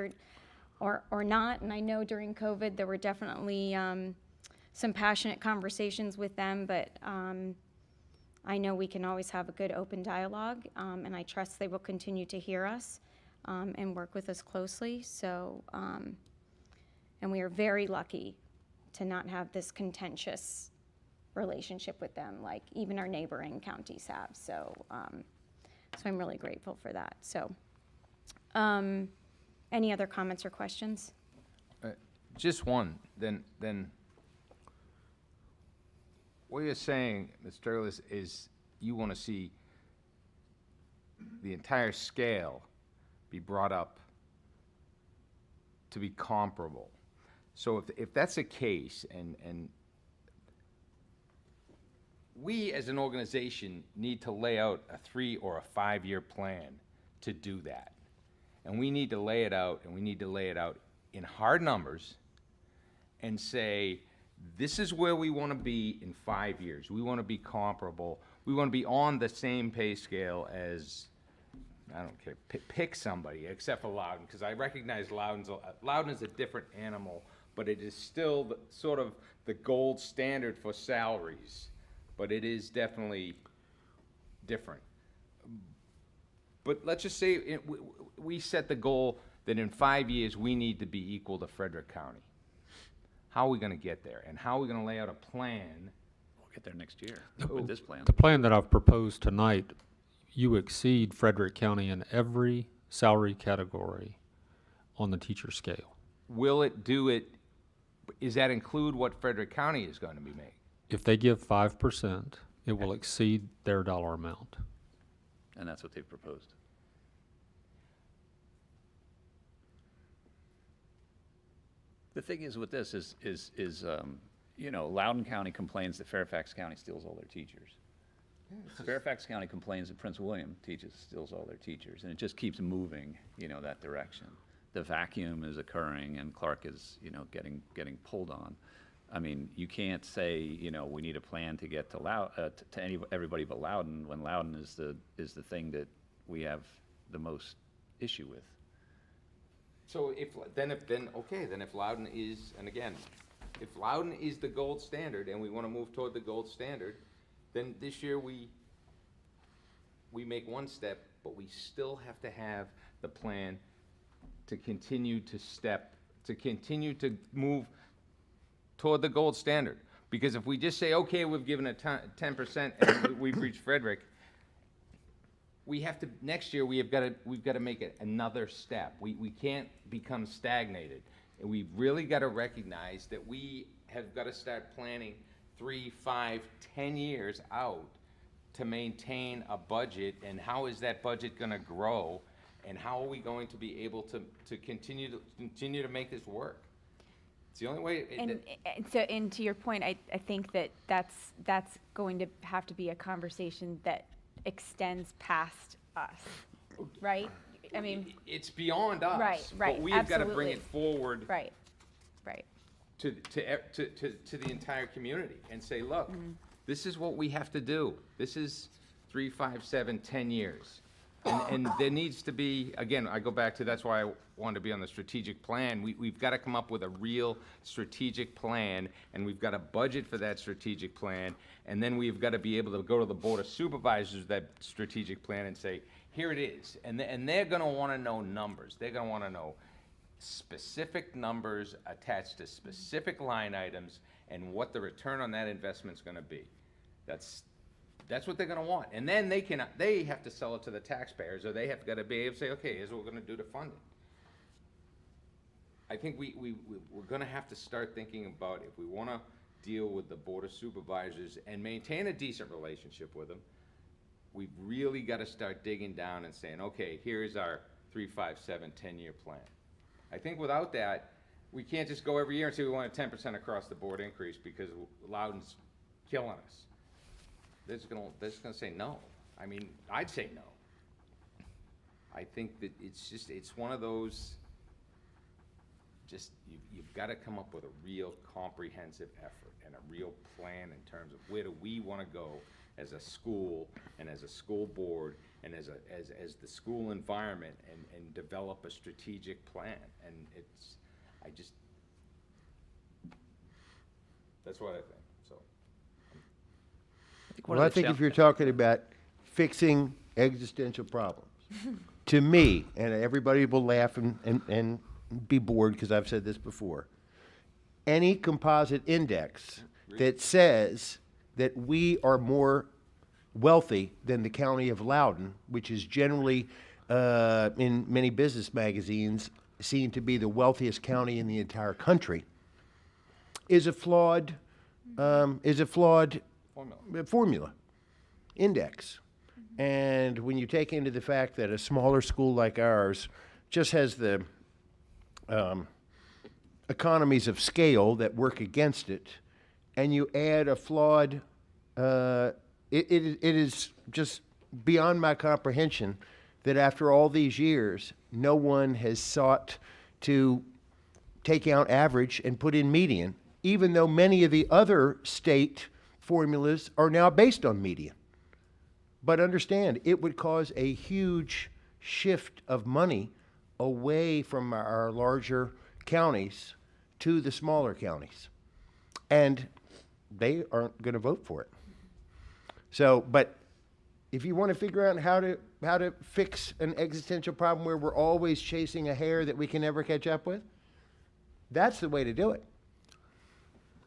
or not, and I know during COVID there were definitely some passionate conversations with them, but I know we can always have a good open dialogue, and I trust they will continue to hear us and work with us closely. So, and we are very lucky to not have this contentious relationship with them, like even our neighboring counties have. So, so I'm really grateful for that. So, any other comments or questions? Just one, then what you're saying, Ms. Turles, is you want to see the entire scale be brought up to be comparable. So if that's the case, and we as an organization need to lay out a 3 or a 5-year plan to do that. And we need to lay it out, and we need to lay it out in hard numbers and say, this is where we want to be in 5 years. We want to be comparable. We want to be on the same pay scale as, I don't care, pick somebody, except for Loudon, because I recognize Loudon is a different animal, but it is still sort of the gold standard for salaries. But it is definitely different. But let's just say we set the goal that in 5 years we need to be equal to Frederick County. How are we going to get there? And how are we going to lay out a plan? We'll get there next year with this plan. The plan that I've proposed tonight, you exceed Frederick County in every salary category on the teacher scale. Will it do it? Does that include what Frederick County is going to be making? If they give 5%, it will exceed their dollar amount. And that's what they've proposed. The thing is with this is you know, Loudoun County complains that Fairfax County steals all their teachers. Fairfax County complains that Prince William steals all their teachers, and it just keeps moving, you know, that direction. The vacuum is occurring, and Clarke is, you know, getting pulled on. I mean, you can't say, you know, we need a plan to get to everybody but Loudoun, when Loudoun is the thing that we have the most issue with. So if Loudon is, and again, if Loudon is the gold standard and we wanna move toward the gold standard, then this year we make one step, but we still have to have the plan to continue to move toward the gold standard. Because if we just say, okay, we've given a 10% and we've reached Frederick, we have to, next year, we've got to make it another step. We can't become stagnated. And we've really got to recognize that we have got to start planning 3, 5, 10 years out to maintain a budget, and how is that budget going to grow, and how are we going to be able to continue to make this work? It's the only way. And to your point, I think that's going to have to be a conversation that extends past us, right? I mean, It's beyond us. Right, But we have got to bring absolutely. it forward right. to the entire community and say, look, this is what we have to do. This is 3, 5, 7, 10 years. And there needs to be, again, I go back to, that's why I wanted to be on the strategic plan. We've got to come up with a real strategic plan, and we've got a budget for that strategic plan, and then we've got to be able to go to the Board of Supervisors with that strategic plan and say, here it is. And they're going to want to know numbers. They're going to want to know specific numbers attached to specific line items and what the return on that investment's going to be. That's what they're going to want. And then they have to sell it to the taxpayers, or they have got to be able to say, okay, here's what we're going to do to fund it. I think we're going to have to start thinking about, if we want to deal with the Board of Supervisors and maintain a decent relationship with them, we've really got to start digging down and saying, okay, here's our 3, 5, 7, 10-year plan. I think without that, we can't just go every year and say we want a 10% across the board increase because Loudon's killing us. They're just gonna say no. I mean, I'd say no. I think that it's one of those, you've got to come up with a real comprehensive effort and a real plan in terms of where do we want to go as a school and as a school board and as the school environment, and develop a strategic plan. And that's what I think, so. Well, I think if you're talking about fixing existential problems, to me, and everybody will laugh and be bored because I've said this before, any composite index that says that we are more wealthy than the county of Loudoun, which is generally, in many business magazines, seen to be the wealthiest county in the entire country, is a flawed formula, index. And when you take into the fact that a smaller school like ours just has the economies of scale that work against it, and you add a flawed, it is just beyond my comprehension that after all these years, no one has sought to take out average and put in median, even though many of the other state formulas are now based on median. But understand, it would cause a huge shift of money away from our larger counties to the smaller counties. And they aren't going to vote for it. So, but if you want to figure out how to fix an existential problem where we're always chasing a hare that we can never catch up with, that's the way to do it.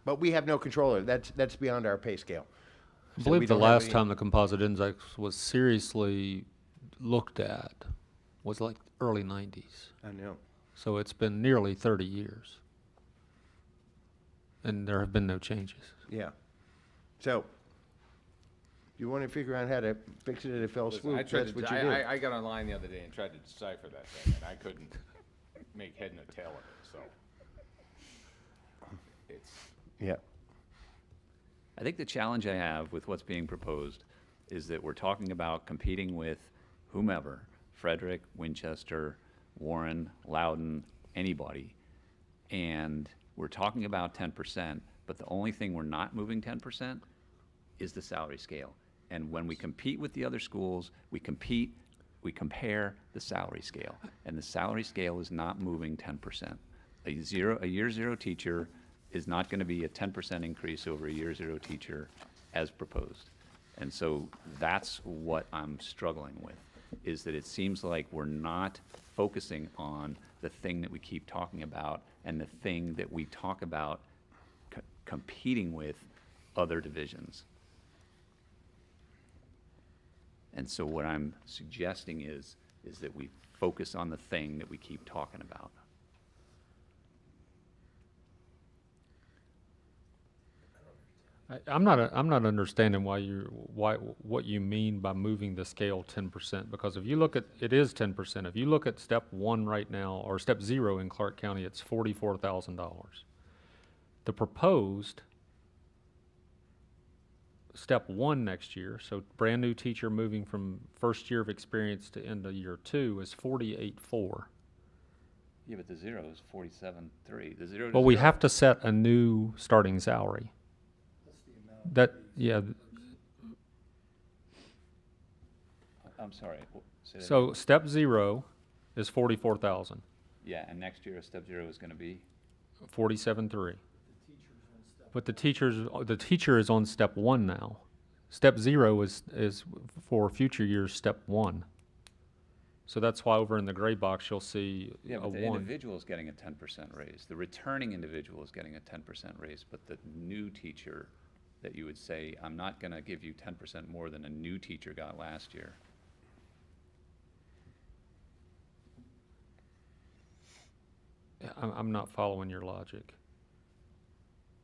But we have no control of it. That's beyond our pay scale. I So we believe the don't have last any- time the composite index was seriously looked at was like early 90s. I know. So it's been nearly 30 years. And there have been no changes. Yeah. So, if you want to figure out how to fix it at a fell Listen, swoop, that's what you do. I got online the other day and tried to decipher that thing, and I couldn't make head nor tail of it, so. It's, Yeah. I think the challenge I have with what's being proposed is that we're talking about competing with whomever, Frederick, Winchester, Warren, Loudoun, anybody. And we're talking about 10%, but the only thing we're not moving 10% is the salary scale. And when we compete with the other schools, we compete we compare the salary scale, and the salary scale is not moving 10%. A year zero teacher is not going to be a 10% increase over a year zero teacher as proposed. And so that's what I'm struggling with, is that it seems like we're not focusing on the thing that we keep talking about and the thing that we talk about competing with other divisions. And so what I'm suggesting is that we focus on the thing that we keep talking about. I'm not understanding what you mean by moving the scale 10%, because if you look at, it is 10%. If you look at step 1 right now, or step 0 in Clarke County, it's $44,000. The proposed step 1 next year, so brand new teacher moving from first year of experience to end of year 2, is 48.4. Yeah, but the zero is 47.3. The zero to Well, we zero- have to set a new starting salary. That, yeah, I'm sorry. Say that so again. step 0 is 44,000, Yeah, and next year, step 0 is going to be? 47.3. But the teacher is on step 1 now. Step 0 is for future years, step 1. So that's why over in the gray box, you'll see Yeah, a but the 1. individual is getting a 10% raise. The returning individual is getting a 10% raise, but the new teacher that you would say, I'm not going to give you 10% more than a new teacher got last year. I'm not following your logic.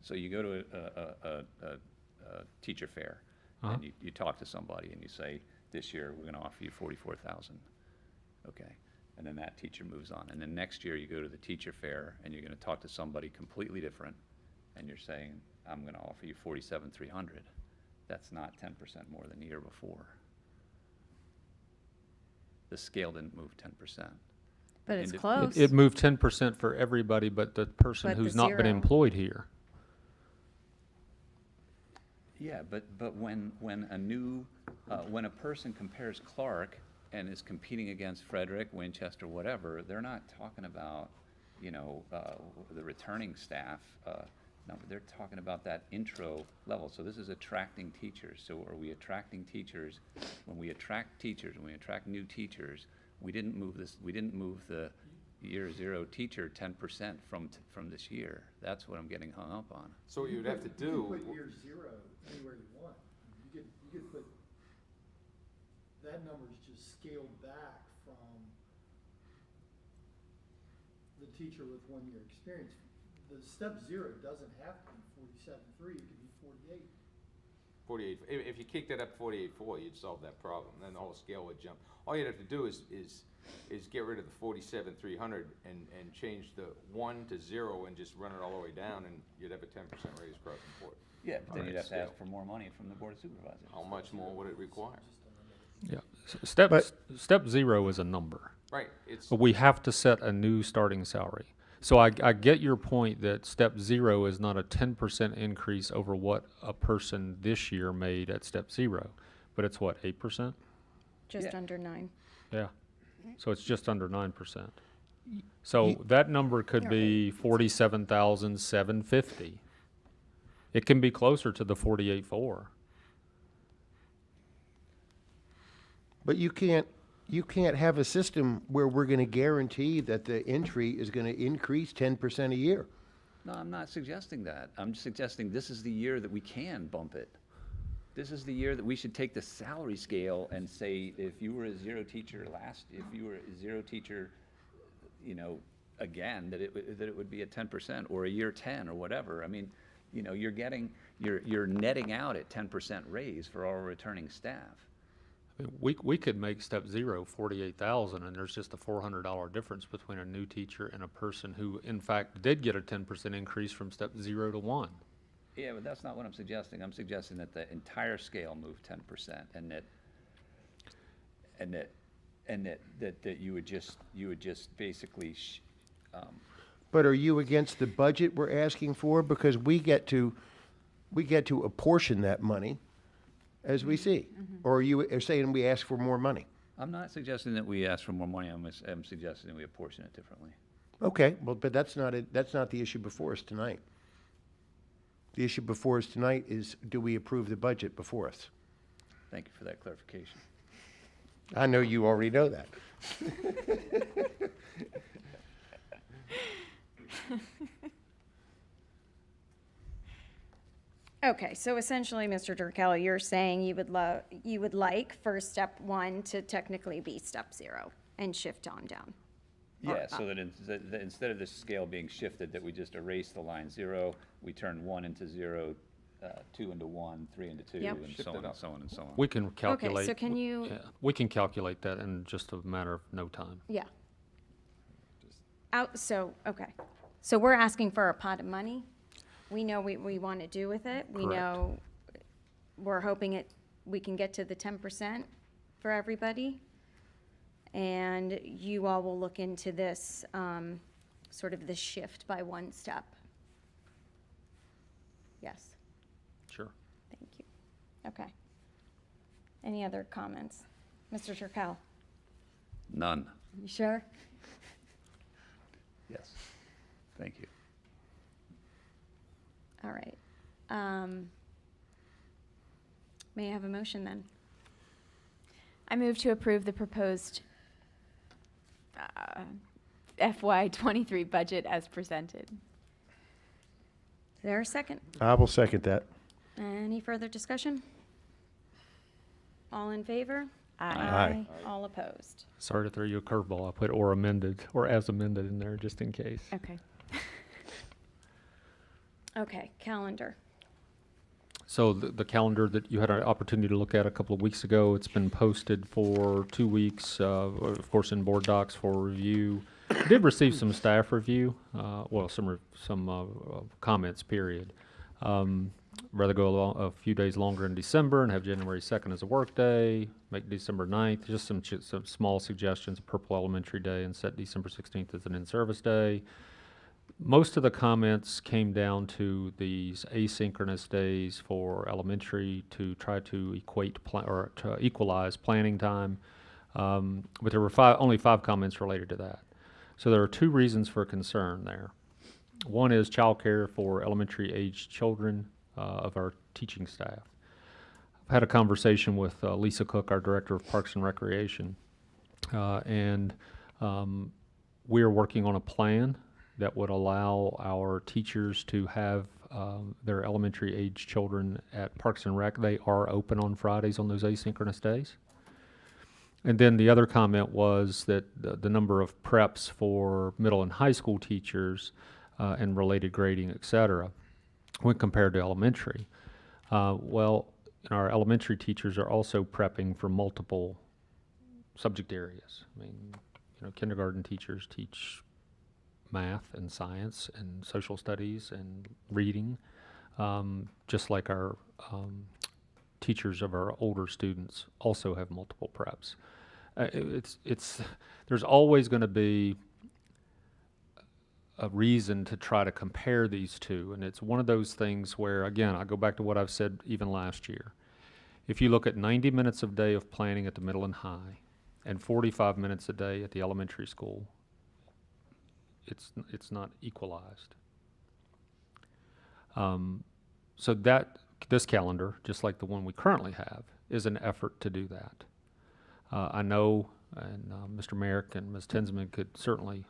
So you go to a teacher fair, Uh-huh. and you talk to somebody, and you say, this year, we're going to offer you 44,000. Okay, and then that teacher moves on. And then next year, you go to the teacher fair, and you're going to talk to somebody completely different, and you're saying, I'm going to offer you 47,300. That's not 10% more than the year before. The scale didn't move 10%. But it's Indi- close. It moved 10% for everybody but the person But the who's not been 0. employed here. Yeah, but when a new, when a person compares Clarke and is competing against Frederick, Winchester, whatever, they're not talking about, the returning staff number. They're talking about that intro level. So this is attracting teachers. So are we attracting teachers? When we attract teachers, when we attract new teachers, we didn't move the year 0 teacher 10% from this year. That's what I'm getting hung up on. So what you would have to You do. can put year 0 anywhere you want. You could put, that number's just scaled back from the teacher with 1 year experience. The step 0 doesn't have to be 47.3, it could be 48. 48, if you kicked that up 48.4, you'd solve that problem, then the whole scale would jump. All you'd have to do is get rid of the 47,300 and change the 1 to 0 and just run it all the way down, and you'd have a 10% raise across the board. Yeah, but then Alright, you'd have to ask scale. for more money from the Board of Supervisors. How much more would it require? Yeah. But- Step 0 is a number. Right, it's, But we have to set a new starting salary. So I get your point that step 0 is not a 10% increase over what a person this year made at step 0, but it's what, 8%? Just Yeah. under 9. Yeah. So it's just under 9%. So that number could be 47,750. It can be closer to the 48.4. But you can't have a system where we're going to guarantee that the entry is going to increase 10% a year. No, I'm not suggesting that. I'm suggesting this is the year that we can bump it. This is the year that we should take the salary scale and say, if you were a 0 teacher if you were a 0 teacher, again, that it would be a 10% or a year 10 or whatever. I mean, you're netting out at 10% raise for all returning staff. I mean, we could make step 0 48,000, and there's just a $400 difference between a new teacher and a person who, in fact, did get a 10% increase from step 0 to 1. Yeah, but that's not what I'm suggesting. I'm suggesting that the entire scale moved 10%, and that you would just basically. But are you against the budget we're asking for? Because we get to apportion that money as we see. Or are you saying we ask for more money? I'm not suggesting that we ask for more money, I'm suggesting that we apportion it differently. Okay, well, but that's not it, that's not the issue before us tonight. The issue before us tonight is, do we approve the budget before us? Thank you for that clarification. I know you already know that. Okay, so essentially, Mr. Durkel, you're saying you would like for step 1 to technically be step 0 and shift on down. Yeah, so that instead of the scale being shifted, that we just erase the line 0, we turn 1 into 0, 2 into 1, 3 into 2, Yep. and Shift so it on and up. so on and so on. We can calculate. so can you- Yeah, we can calculate that in just a matter of no time. Yeah. Okay. So we're asking for a pot of money. We know what we want to do with it. We Correct. know, we're hoping we can get to the 10% for everybody. And you all will look into this, sort of this shift by one step. Yes, Sure. thank you. Okay. Any other comments? Mr. Turkel, None. you sure? Yes. Thank you. All right. May I have a motion then? I move to approve the proposed FY23 budget as presented. Is there a second? I will second that. Any further discussion? All in favor? Aye. All opposed? Sorry to throw you a curveball. I put or amended, or as amended in there, just in case. Okay. Okay, calendar. So the calendar that you had an opportunity to look at a couple of weeks ago, it's been posted for 2 weeks, of course, in board docs for review. Did receive some staff review, well, some comments, period. Rather go a few days longer in December and have January 2nd as a work day, make December 9th, just some small suggestions, Purple Elementary Day, and set December 16th as an in-service day. Most of the comments came down to these asynchronous days for elementary to try to equalize planning time. But there were only 5 comments related to that. So there are 2 reasons for concern there. One is childcare for elementary aged children of our teaching staff. I've had a conversation with Lisa Cook, our Director of Parks and Recreation, and we are working on a plan that would allow our teachers to have their elementary age children at Parks and Rec. They are open on Fridays on those asynchronous days. And then the other comment was that the number of preps for middle and high school teachers and related grading, et cetera, when compared to elementary. Well, our elementary teachers are also prepping for multiple subject areas. I mean, kindergarten teachers teach math and science and social studies and reading, just like our teachers of our older students also have multiple preps. There's always going to be a reason to try to compare these two, and it's one of those things where, again, I go back to what I've said even last year. If you look at 90 minutes a day of planning at the middle and high and 45 minutes a day at the elementary school, it's not equalized. So this calendar, just like the one we currently have, is an effort to do that. I know, and Mr. Merrick and Ms. Tinsman could certainly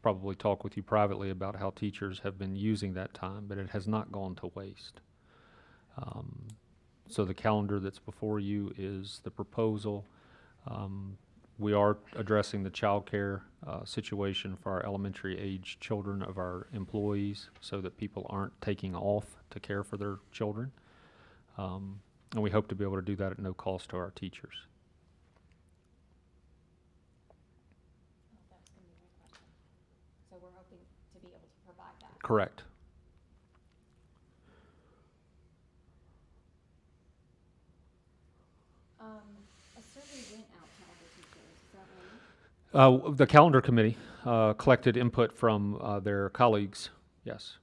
probably talk with you privately about how teachers have been using that time, but it has not gone to waste. So the calendar that's before you is the proposal. We are addressing the child care situation for our elementary age children of our employees so that people aren't taking off to care for their children. And we hope to be able to do that at no cost to our teachers. So we're hoping to be able to provide that. Correct. A survey went out to all the teachers, is that right? The calendar committee collected input from their colleagues, yes.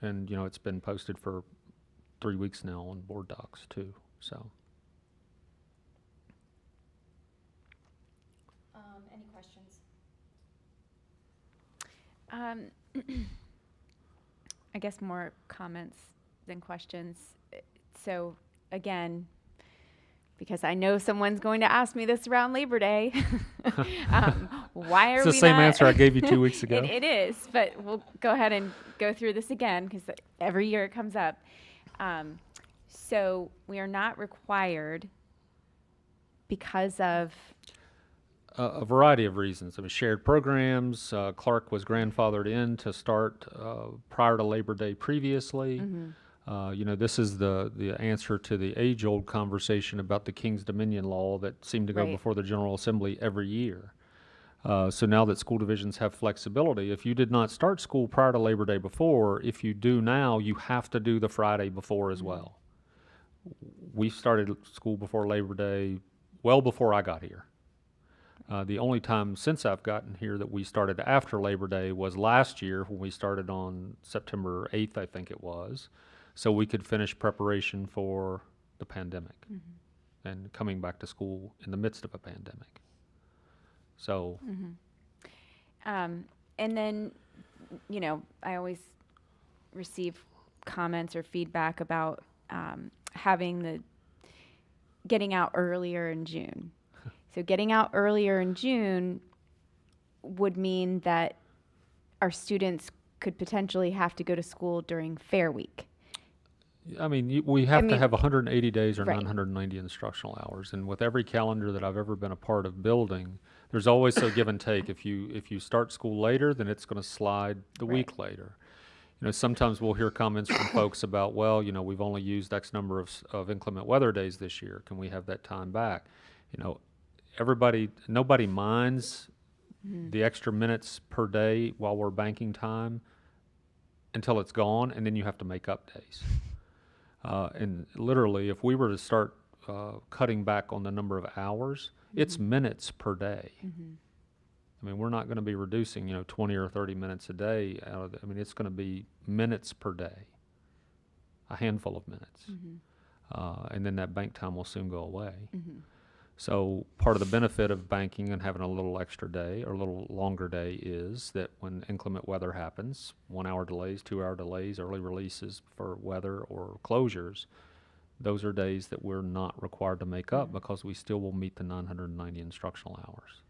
And, it's been posted for 3 weeks now on board docs too, so. Any questions? I guess more comments than questions. So again, because I know someone's going to ask me this around Labor Day, why are It's the we same not- answer I gave you 2 weeks ago. It is, but we'll go ahead and go through this again because every year it comes up. So we are not required because of A variety of reasons. I mean, shared programs. Clarke was grandfathered in to start prior to Labor Day previously. You know, this is the answer to the age-old conversation about the King's Dominion law that seemed to go Right. before the General Assembly every year. So now that school divisions have flexibility, if you did not start school prior to Labor Day before, if you do now, you have to do the Friday before as well. We started school before Labor Day, well before I got here. The only time since I've gotten here that we started after Labor Day was last year when we started on September 8th, I think it was, so we could finish preparation for the pandemic and coming back to school in the midst of a pandemic. So, and then, you know, I always receive comments or feedback about getting out earlier in June. So getting out earlier in June would mean that our students could potentially have to go to school during Fair Week. I mean, we have to mean, have 180 days or right. 990 instructional hours, and with every calendar that I've ever been a part of building, there's always a give and take. If you start school later, then it's going to slide the week later. You know, sometimes we'll hear comments from folks about, well, you know, we've only used X number of inclement weather days this year. Can we have that time back? You know, nobody minds the extra minutes per day while we're banking time until it's gone, and then you have to make up days. And literally, if we were to start cutting back on the number of hours, it's minutes per day. I mean, we're not going to be reducing, you know, 20 or 30 minutes a day. I mean, it's going to be minutes per day, a handful of minutes. And then that bank time will soon go away. So part of the benefit of banking and having a little extra day or a little longer day is that when inclement weather happens, 1 hour delays, 2 hour delays, early releases for weather or closures, those are days that we're not required to make up because we still will meet the 990 instructional hours.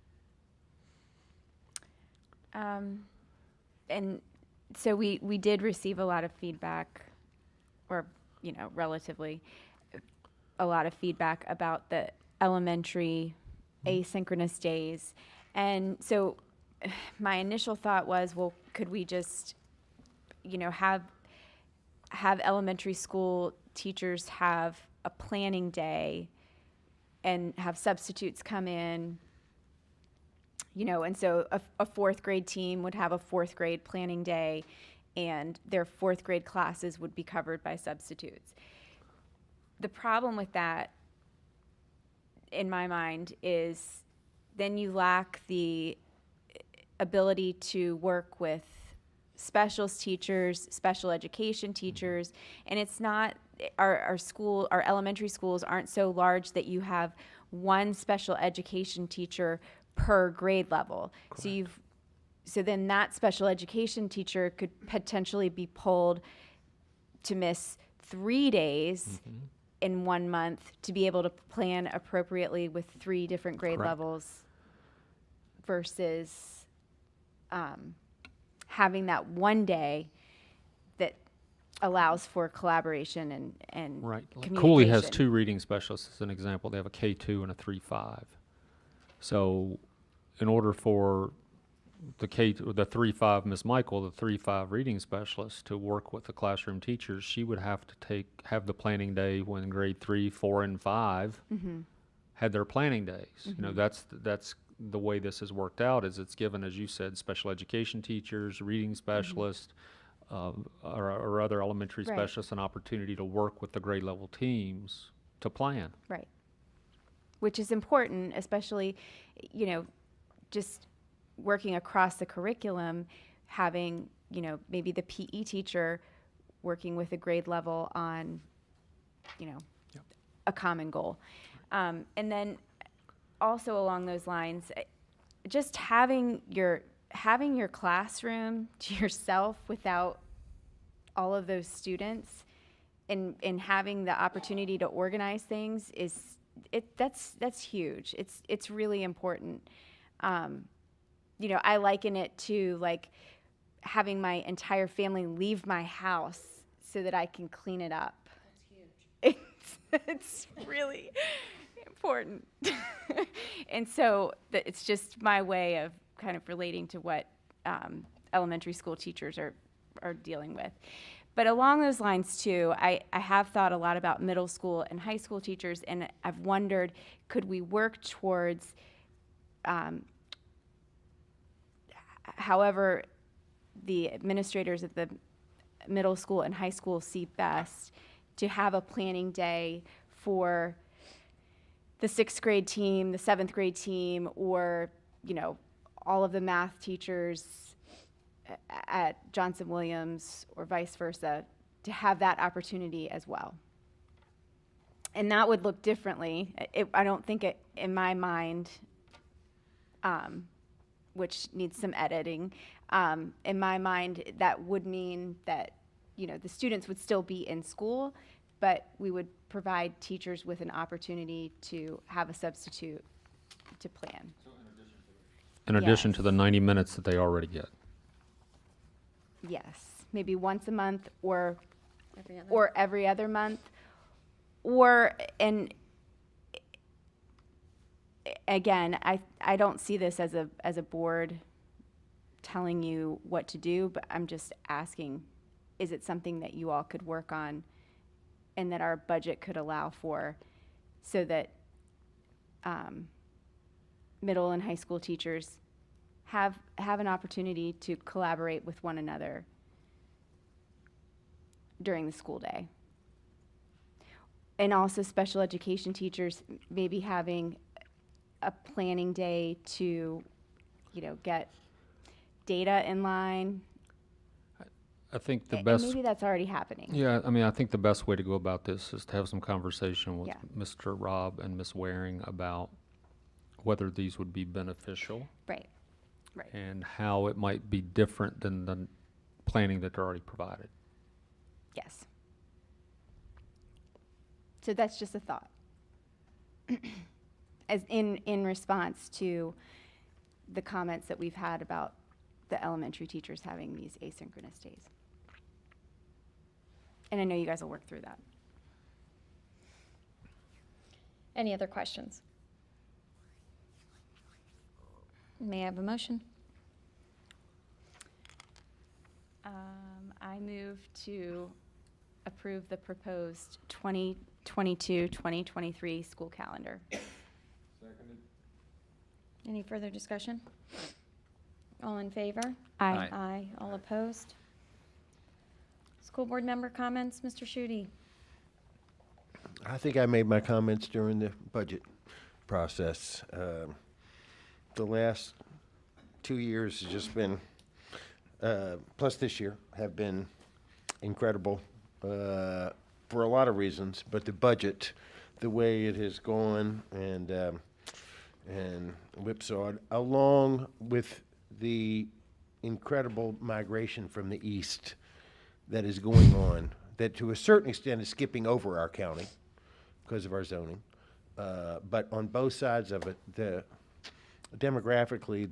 And so we did receive a lot of feedback, or, you know, relatively a lot of feedback about the elementary asynchronous days. And so my initial thought was, well, could we just, you know, have elementary school teachers have a planning day and have substitutes come in, you know, and so a fourth grade team would have a fourth grade planning day and their fourth grade classes would be covered by substitutes. The problem with that, in my mind, is then you lack the ability to work with specialist teachers, special education teachers, and it's not, our elementary schools aren't so large that you have one special education teacher per grade level. Correct. So then that special education teacher could potentially be pulled to miss 3 days in 1 month to be able to plan appropriately with 3 different grade Correct. levels versus having that one day that allows for collaboration and Right. communication. Cooley has 2 reading specialists as an example. They have a K2 and a 3-5. So in order for the 3-5 Ms. Michael, the 3-5 reading specialist, to work with the classroom teachers, she would have to have the planning day when grade 3, 4, and 5 had their planning days. You know, that's the way this has worked out, is it's given, as you said, special education teachers, reading specialists, or other elementary Right. specialists, an opportunity to work with the grade level teams to plan. Right. Which is important, especially, you know, just working across the curriculum, having, you know, maybe the PE teacher working with a grade level on, you know, a common goal. And then also along those lines, just having your classroom to yourself without all of those students and having the opportunity to organize things that's huge. It's really important. You know, I liken it to like having my entire family leave my house so that I can clean it up. That's huge. It's really important. And so it's just my way of kind of relating to what elementary school teachers are dealing with. But along those lines too, I have thought a lot about middle school and high school teachers, and I've wondered, could we work towards, however the administrators at the middle school and high school see best, to have a planning day for the 6th grade team, the 7th grade team, or, you know, all of the math teachers at Johnson Williams or vice versa, to have that opportunity as well. And that would look differently. I don't think it, in my mind, which needs some editing, in my mind, that would mean that, you know, the students would still be in school, but we would provide teachers with an opportunity to have a substitute to plan. In addition Yes. to the 90 minutes that they already get. Yes, maybe once a month or Every other. or every other month, or, and again, I don't see this as a board telling you what to do, but I'm just asking, is it something that you all could work on and that our budget could allow for, so that middle and high school teachers have an opportunity to collaborate with one another during the school day? And also special education teachers maybe having a planning day to, you know, get data in line. I think the And best. maybe that's already happening. Yeah, I mean, I think the best way to go about this is to have some conversation with Yeah. Mr. Robb and Ms. Waring about whether these would be beneficial Right, right. and how it might be different than the planning that they're already provided. Yes. So that's just a thought. As in response to the comments that we've had about the elementary teachers having these asynchronous days. And I know you guys will work through that. Any other questions? May I have a motion? I move to approve the proposed 2022-2023 school calendar. Any further discussion? All in favor? Aye. Aye. All opposed? School board member comments, Mr. Schutte? I think I made my comments during the budget process. The last 2 years has just been, plus this year, have been incredible for a lot of reasons. But the budget, the way it has gone and whipsawed, along with the incredible migration from the east that is going on, that to a certain extent is skipping over our county because of our zoning. But on both sides of it, demographically,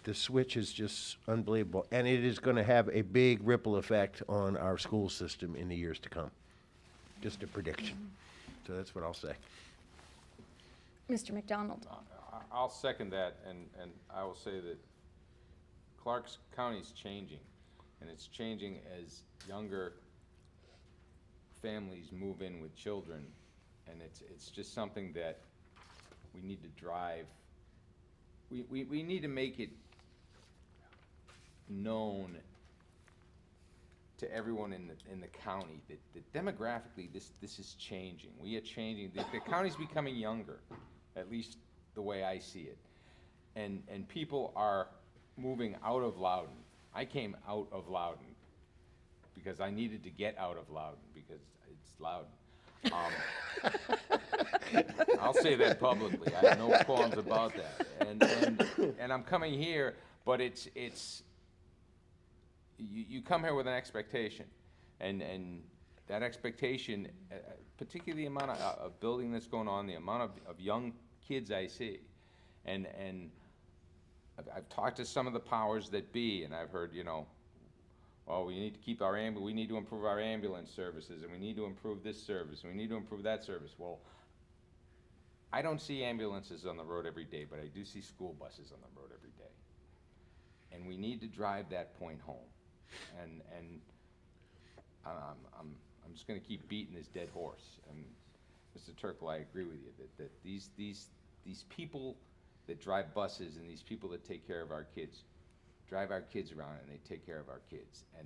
the switch is just unbelievable. And it is going to have a big ripple effect on our school system in the years to come. Just a prediction. So that's what I'll say. Mr. McDonald? I'll second that, and I will say that Clarke County's changing, and it's changing as younger families move in with children, and it's just something that we need to drive. We need to make it known to everyone in the county that demographically this is changing. We are changing. The county's becoming younger, at least the way I see it. And people are moving out of Loudon. I came out of Loudon because I needed to get out of Loudon because it's Loudon. I'll say that publicly. I have no qualms about that. and I'm coming here, but you come here with an expectation, and that expectation, particularly the amount of building that's going on, the amount of young kids I see, and I've talked to some of the powers that be, and I've heard, well, we need to keep we need to improve our ambulance services, and we need to improve this service, and we need to improve that service. Well, I don't see ambulances on the road every day, but I do see school buses on the road every day. And we need to drive that point home. And I'm just gonna keep beating this dead horse. And Mr. Turkle, I agree with you that these people that drive buses and these people that take care of our kids, drive our kids around and they take care of our kids. And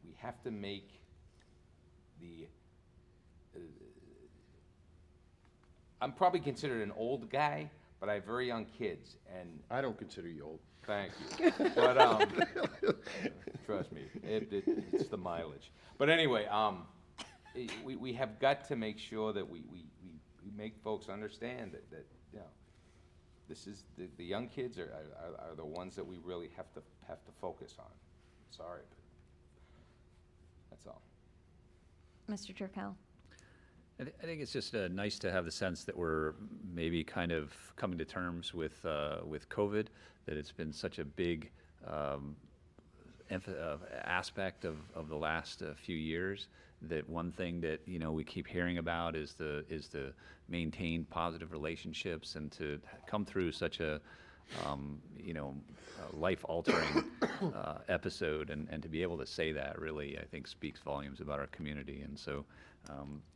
we have to make I'm probably considered an old guy, but I have very young kids, and I don't consider you old. thank you. But trust me, it's the mileage. But anyway, we have got to make sure that we make folks understand that this is the young kids are the ones that we really have to focus on. Sorry, but that's all. Mr. Turkel? I think it's just nice to have the sense that we're maybe kind of coming to terms with COVID, that it's been such a big aspect of the last few years. That one thing that we keep hearing about is the maintain positive relationships, and to come through such a life-altering episode, and to be able to say that really, I think, speaks volumes about our community. And so,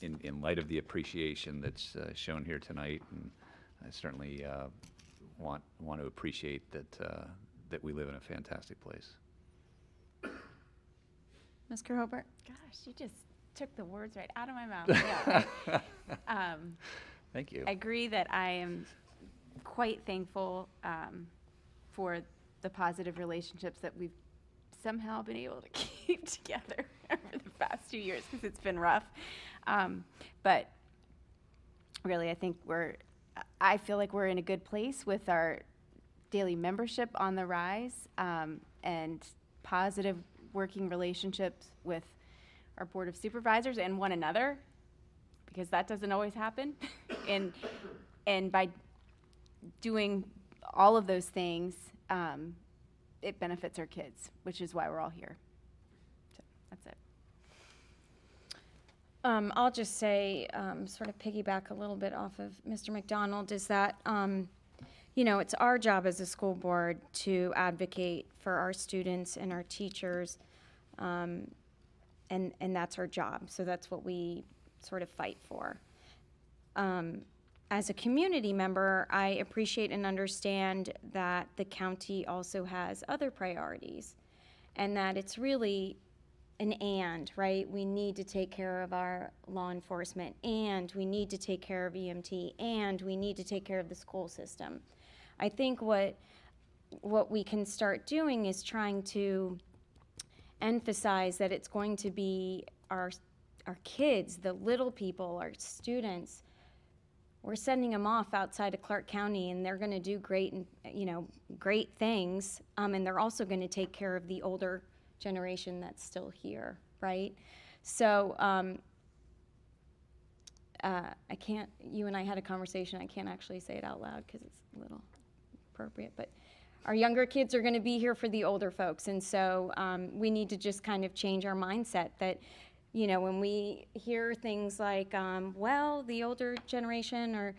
in light of the appreciation that's shown here tonight, and I certainly want to appreciate that we live in a fantastic place. Mr. Hobart? Gosh, you just took the words right out of my mouth. Yeah. Thank you. I agree that I am quite thankful for the positive relationships that we've somehow been able to keep together over the past 2 years, because it's been rough. But really, I feel like we're in a good place with our daily membership on the rise, and positive working relationships with our Board of Supervisors and one another, because that doesn't always happen. And by doing all of those things, it benefits our kids, which is why we're all here. So that's it. I'll just say, sort of piggyback a little bit off of Mr. McDonald, is that, it's our job as a school board to advocate for our students and our teachers, and that's our job. So that's what we sort of fight for. As a community member, I appreciate and understand that the county also has other priorities, and that it's really an and, right? We need to take care of our law enforcement, and we need to take care of EMT, and we need to take care of the school system. I think what we can start doing is trying to emphasize that it's going to be our kids, the little people, our students. We're sending them off outside of Clarke County, and they're going to do great things, and they're also going to take care of the older generation that's still here, right? So I can't, you and I had a conversation, I can't actually say it out loud because it's a little appropriate, but our younger kids are going to be here for the older folks, and so we need to just kind of change our mindset that, when we hear things like, well, the older generation or,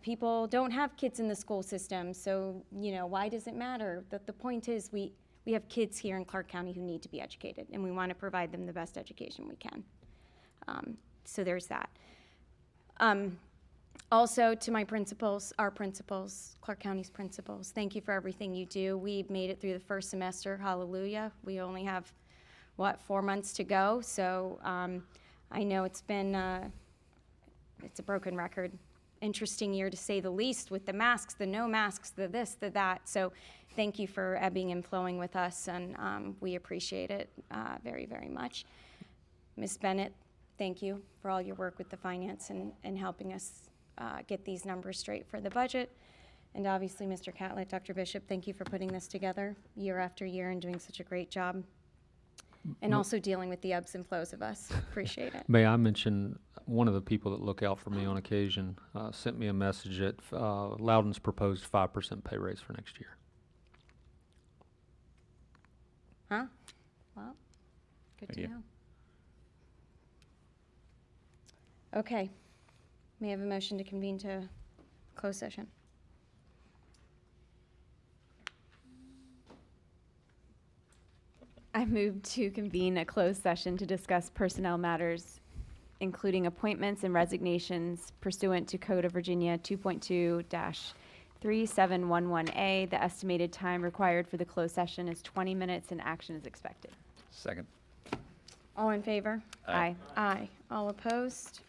people don't have kids in the school system, so, why does it matter? The point is we have kids here in Clarke County who need to be educated, and we want to provide them the best education we can. So there's that. Also, to my principals, our principals, Clarke County's principals, thank you for everything you do. We've made it through the first semester, hallelujah. We only have 4 months to go, so I know it's been, it's a broken record. Interesting year to say the least, with the masks, the no masks, the this, the that. So thank you for ebbing and flowing with us, and we appreciate it very, very much. Ms. Bennett, thank you for all your work with the finance and helping us get these numbers straight for the budget. And obviously, Mr. Catlett, Dr. Bishop, thank you for putting this together year after year and doing such a great job. And also dealing with the ebbs and flows of us. Appreciate it. May I mention, one of the people that look out for me on occasion sent me a message that Loudoun's proposed 5% pay raise for next year. Huh? Well, good Thank to you. know. Okay. May I have a motion to convene to closed session? I move to convene a closed session to discuss personnel matters, including appointments and resignations pursuant to Code of Virginia 2.2-3711A. The estimated time required for the closed session is 20 minutes and action is expected. Second. All in favor? Aye. Aye. All opposed?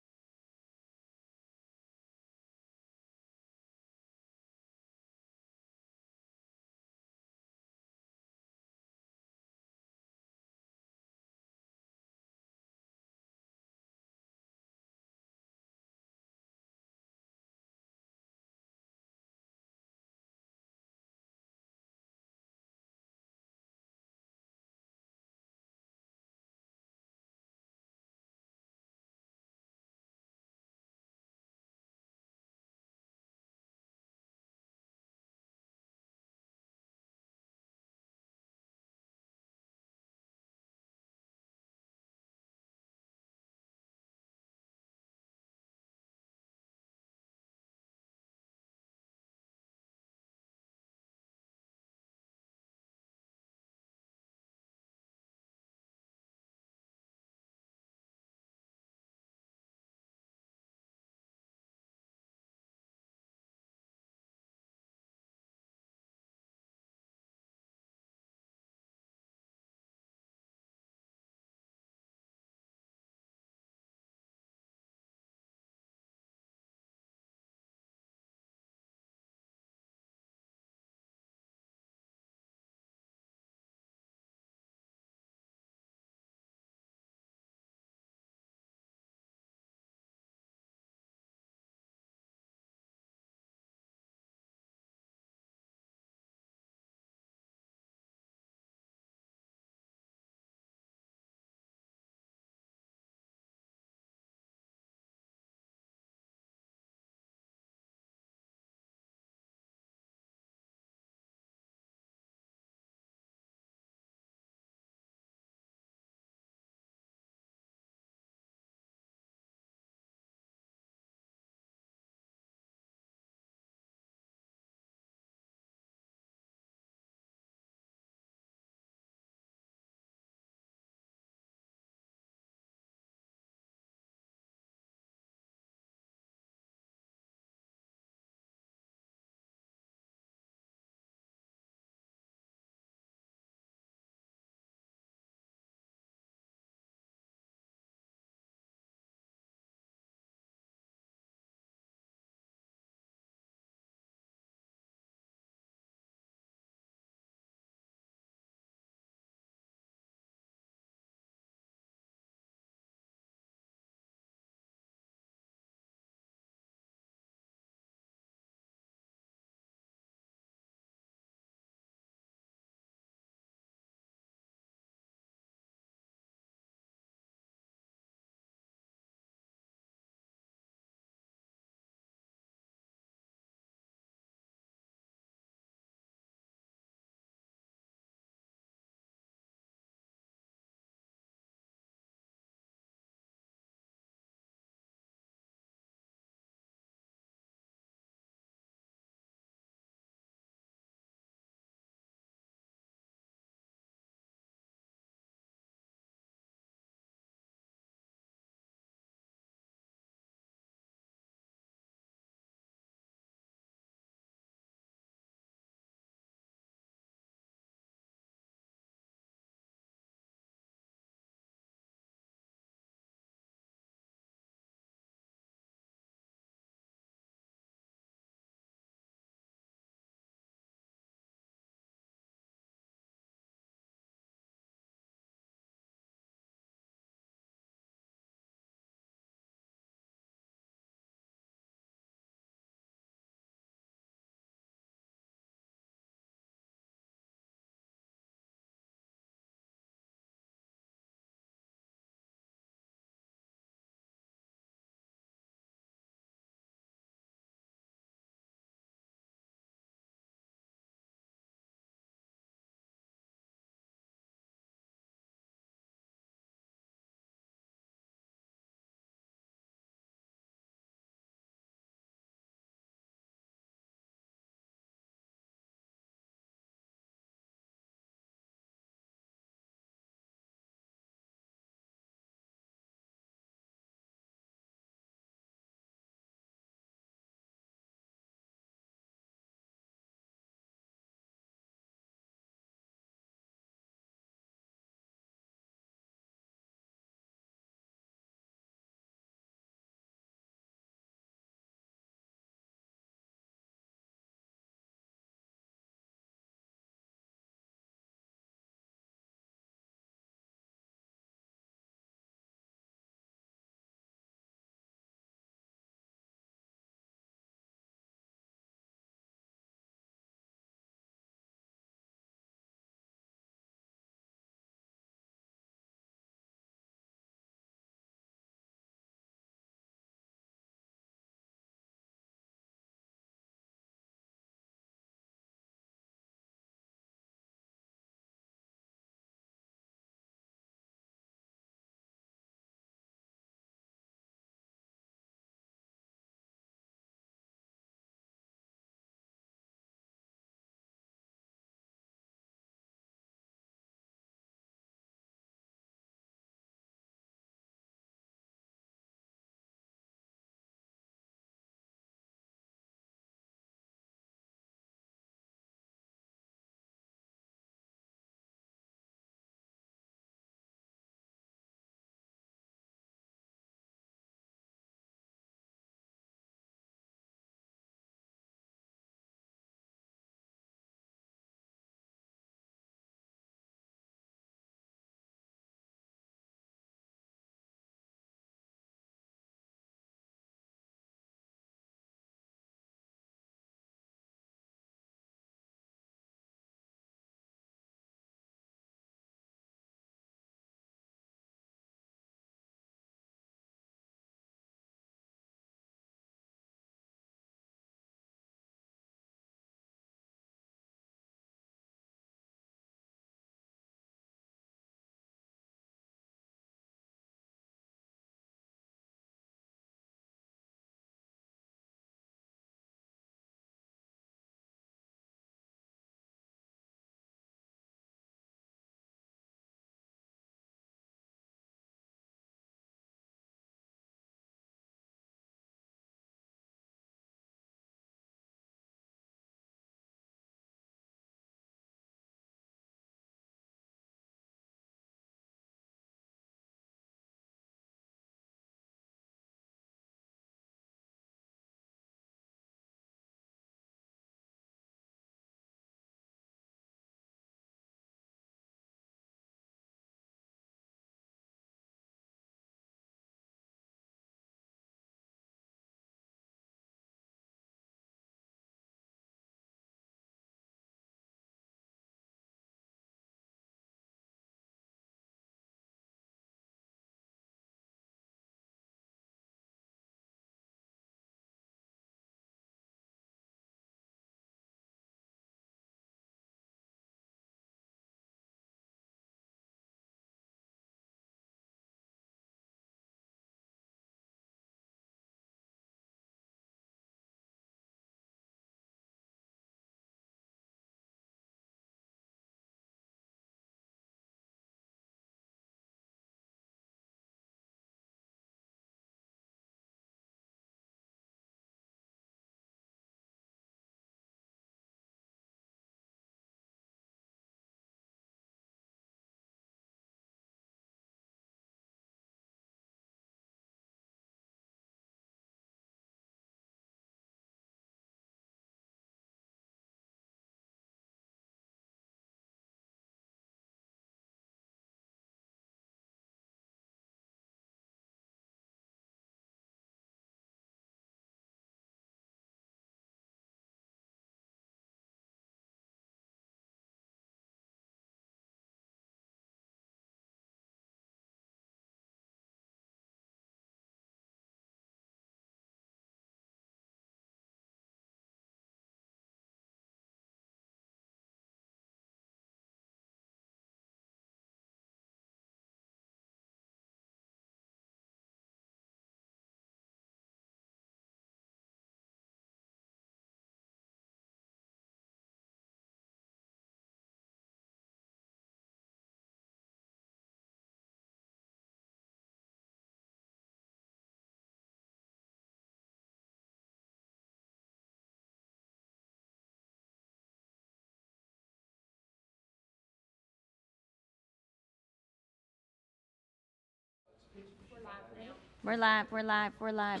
We're live, we're live, we're live.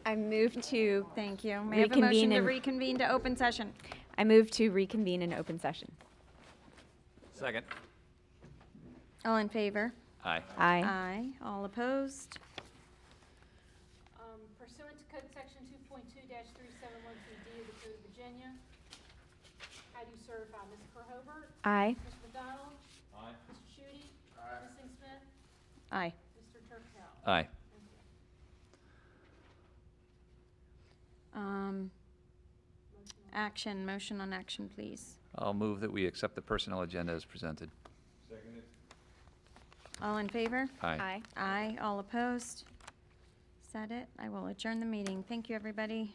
I move to, Thank you. May I have a motion Reconvene to in- reconvene to open session? I move to reconvene in open session. Second. All in favor? Aye. Aye. Aye. All opposed? Pursuant to Code Section 2.2-3713D of the Code of Virginia, how do you certify? Ms. Kerhover? Aye. Mr. McDonald? Aye. Mr. Shudy? Ms. Singh Smith? Aye. Mr. Turkell? Aye. Thank you. Motion on action, please. I'll move that we accept the personnel agenda as presented. Seconded. All in favor? Aye. Aye. Aye. All opposed? Is that it? I will adjourn the meeting. Thank you, everybody.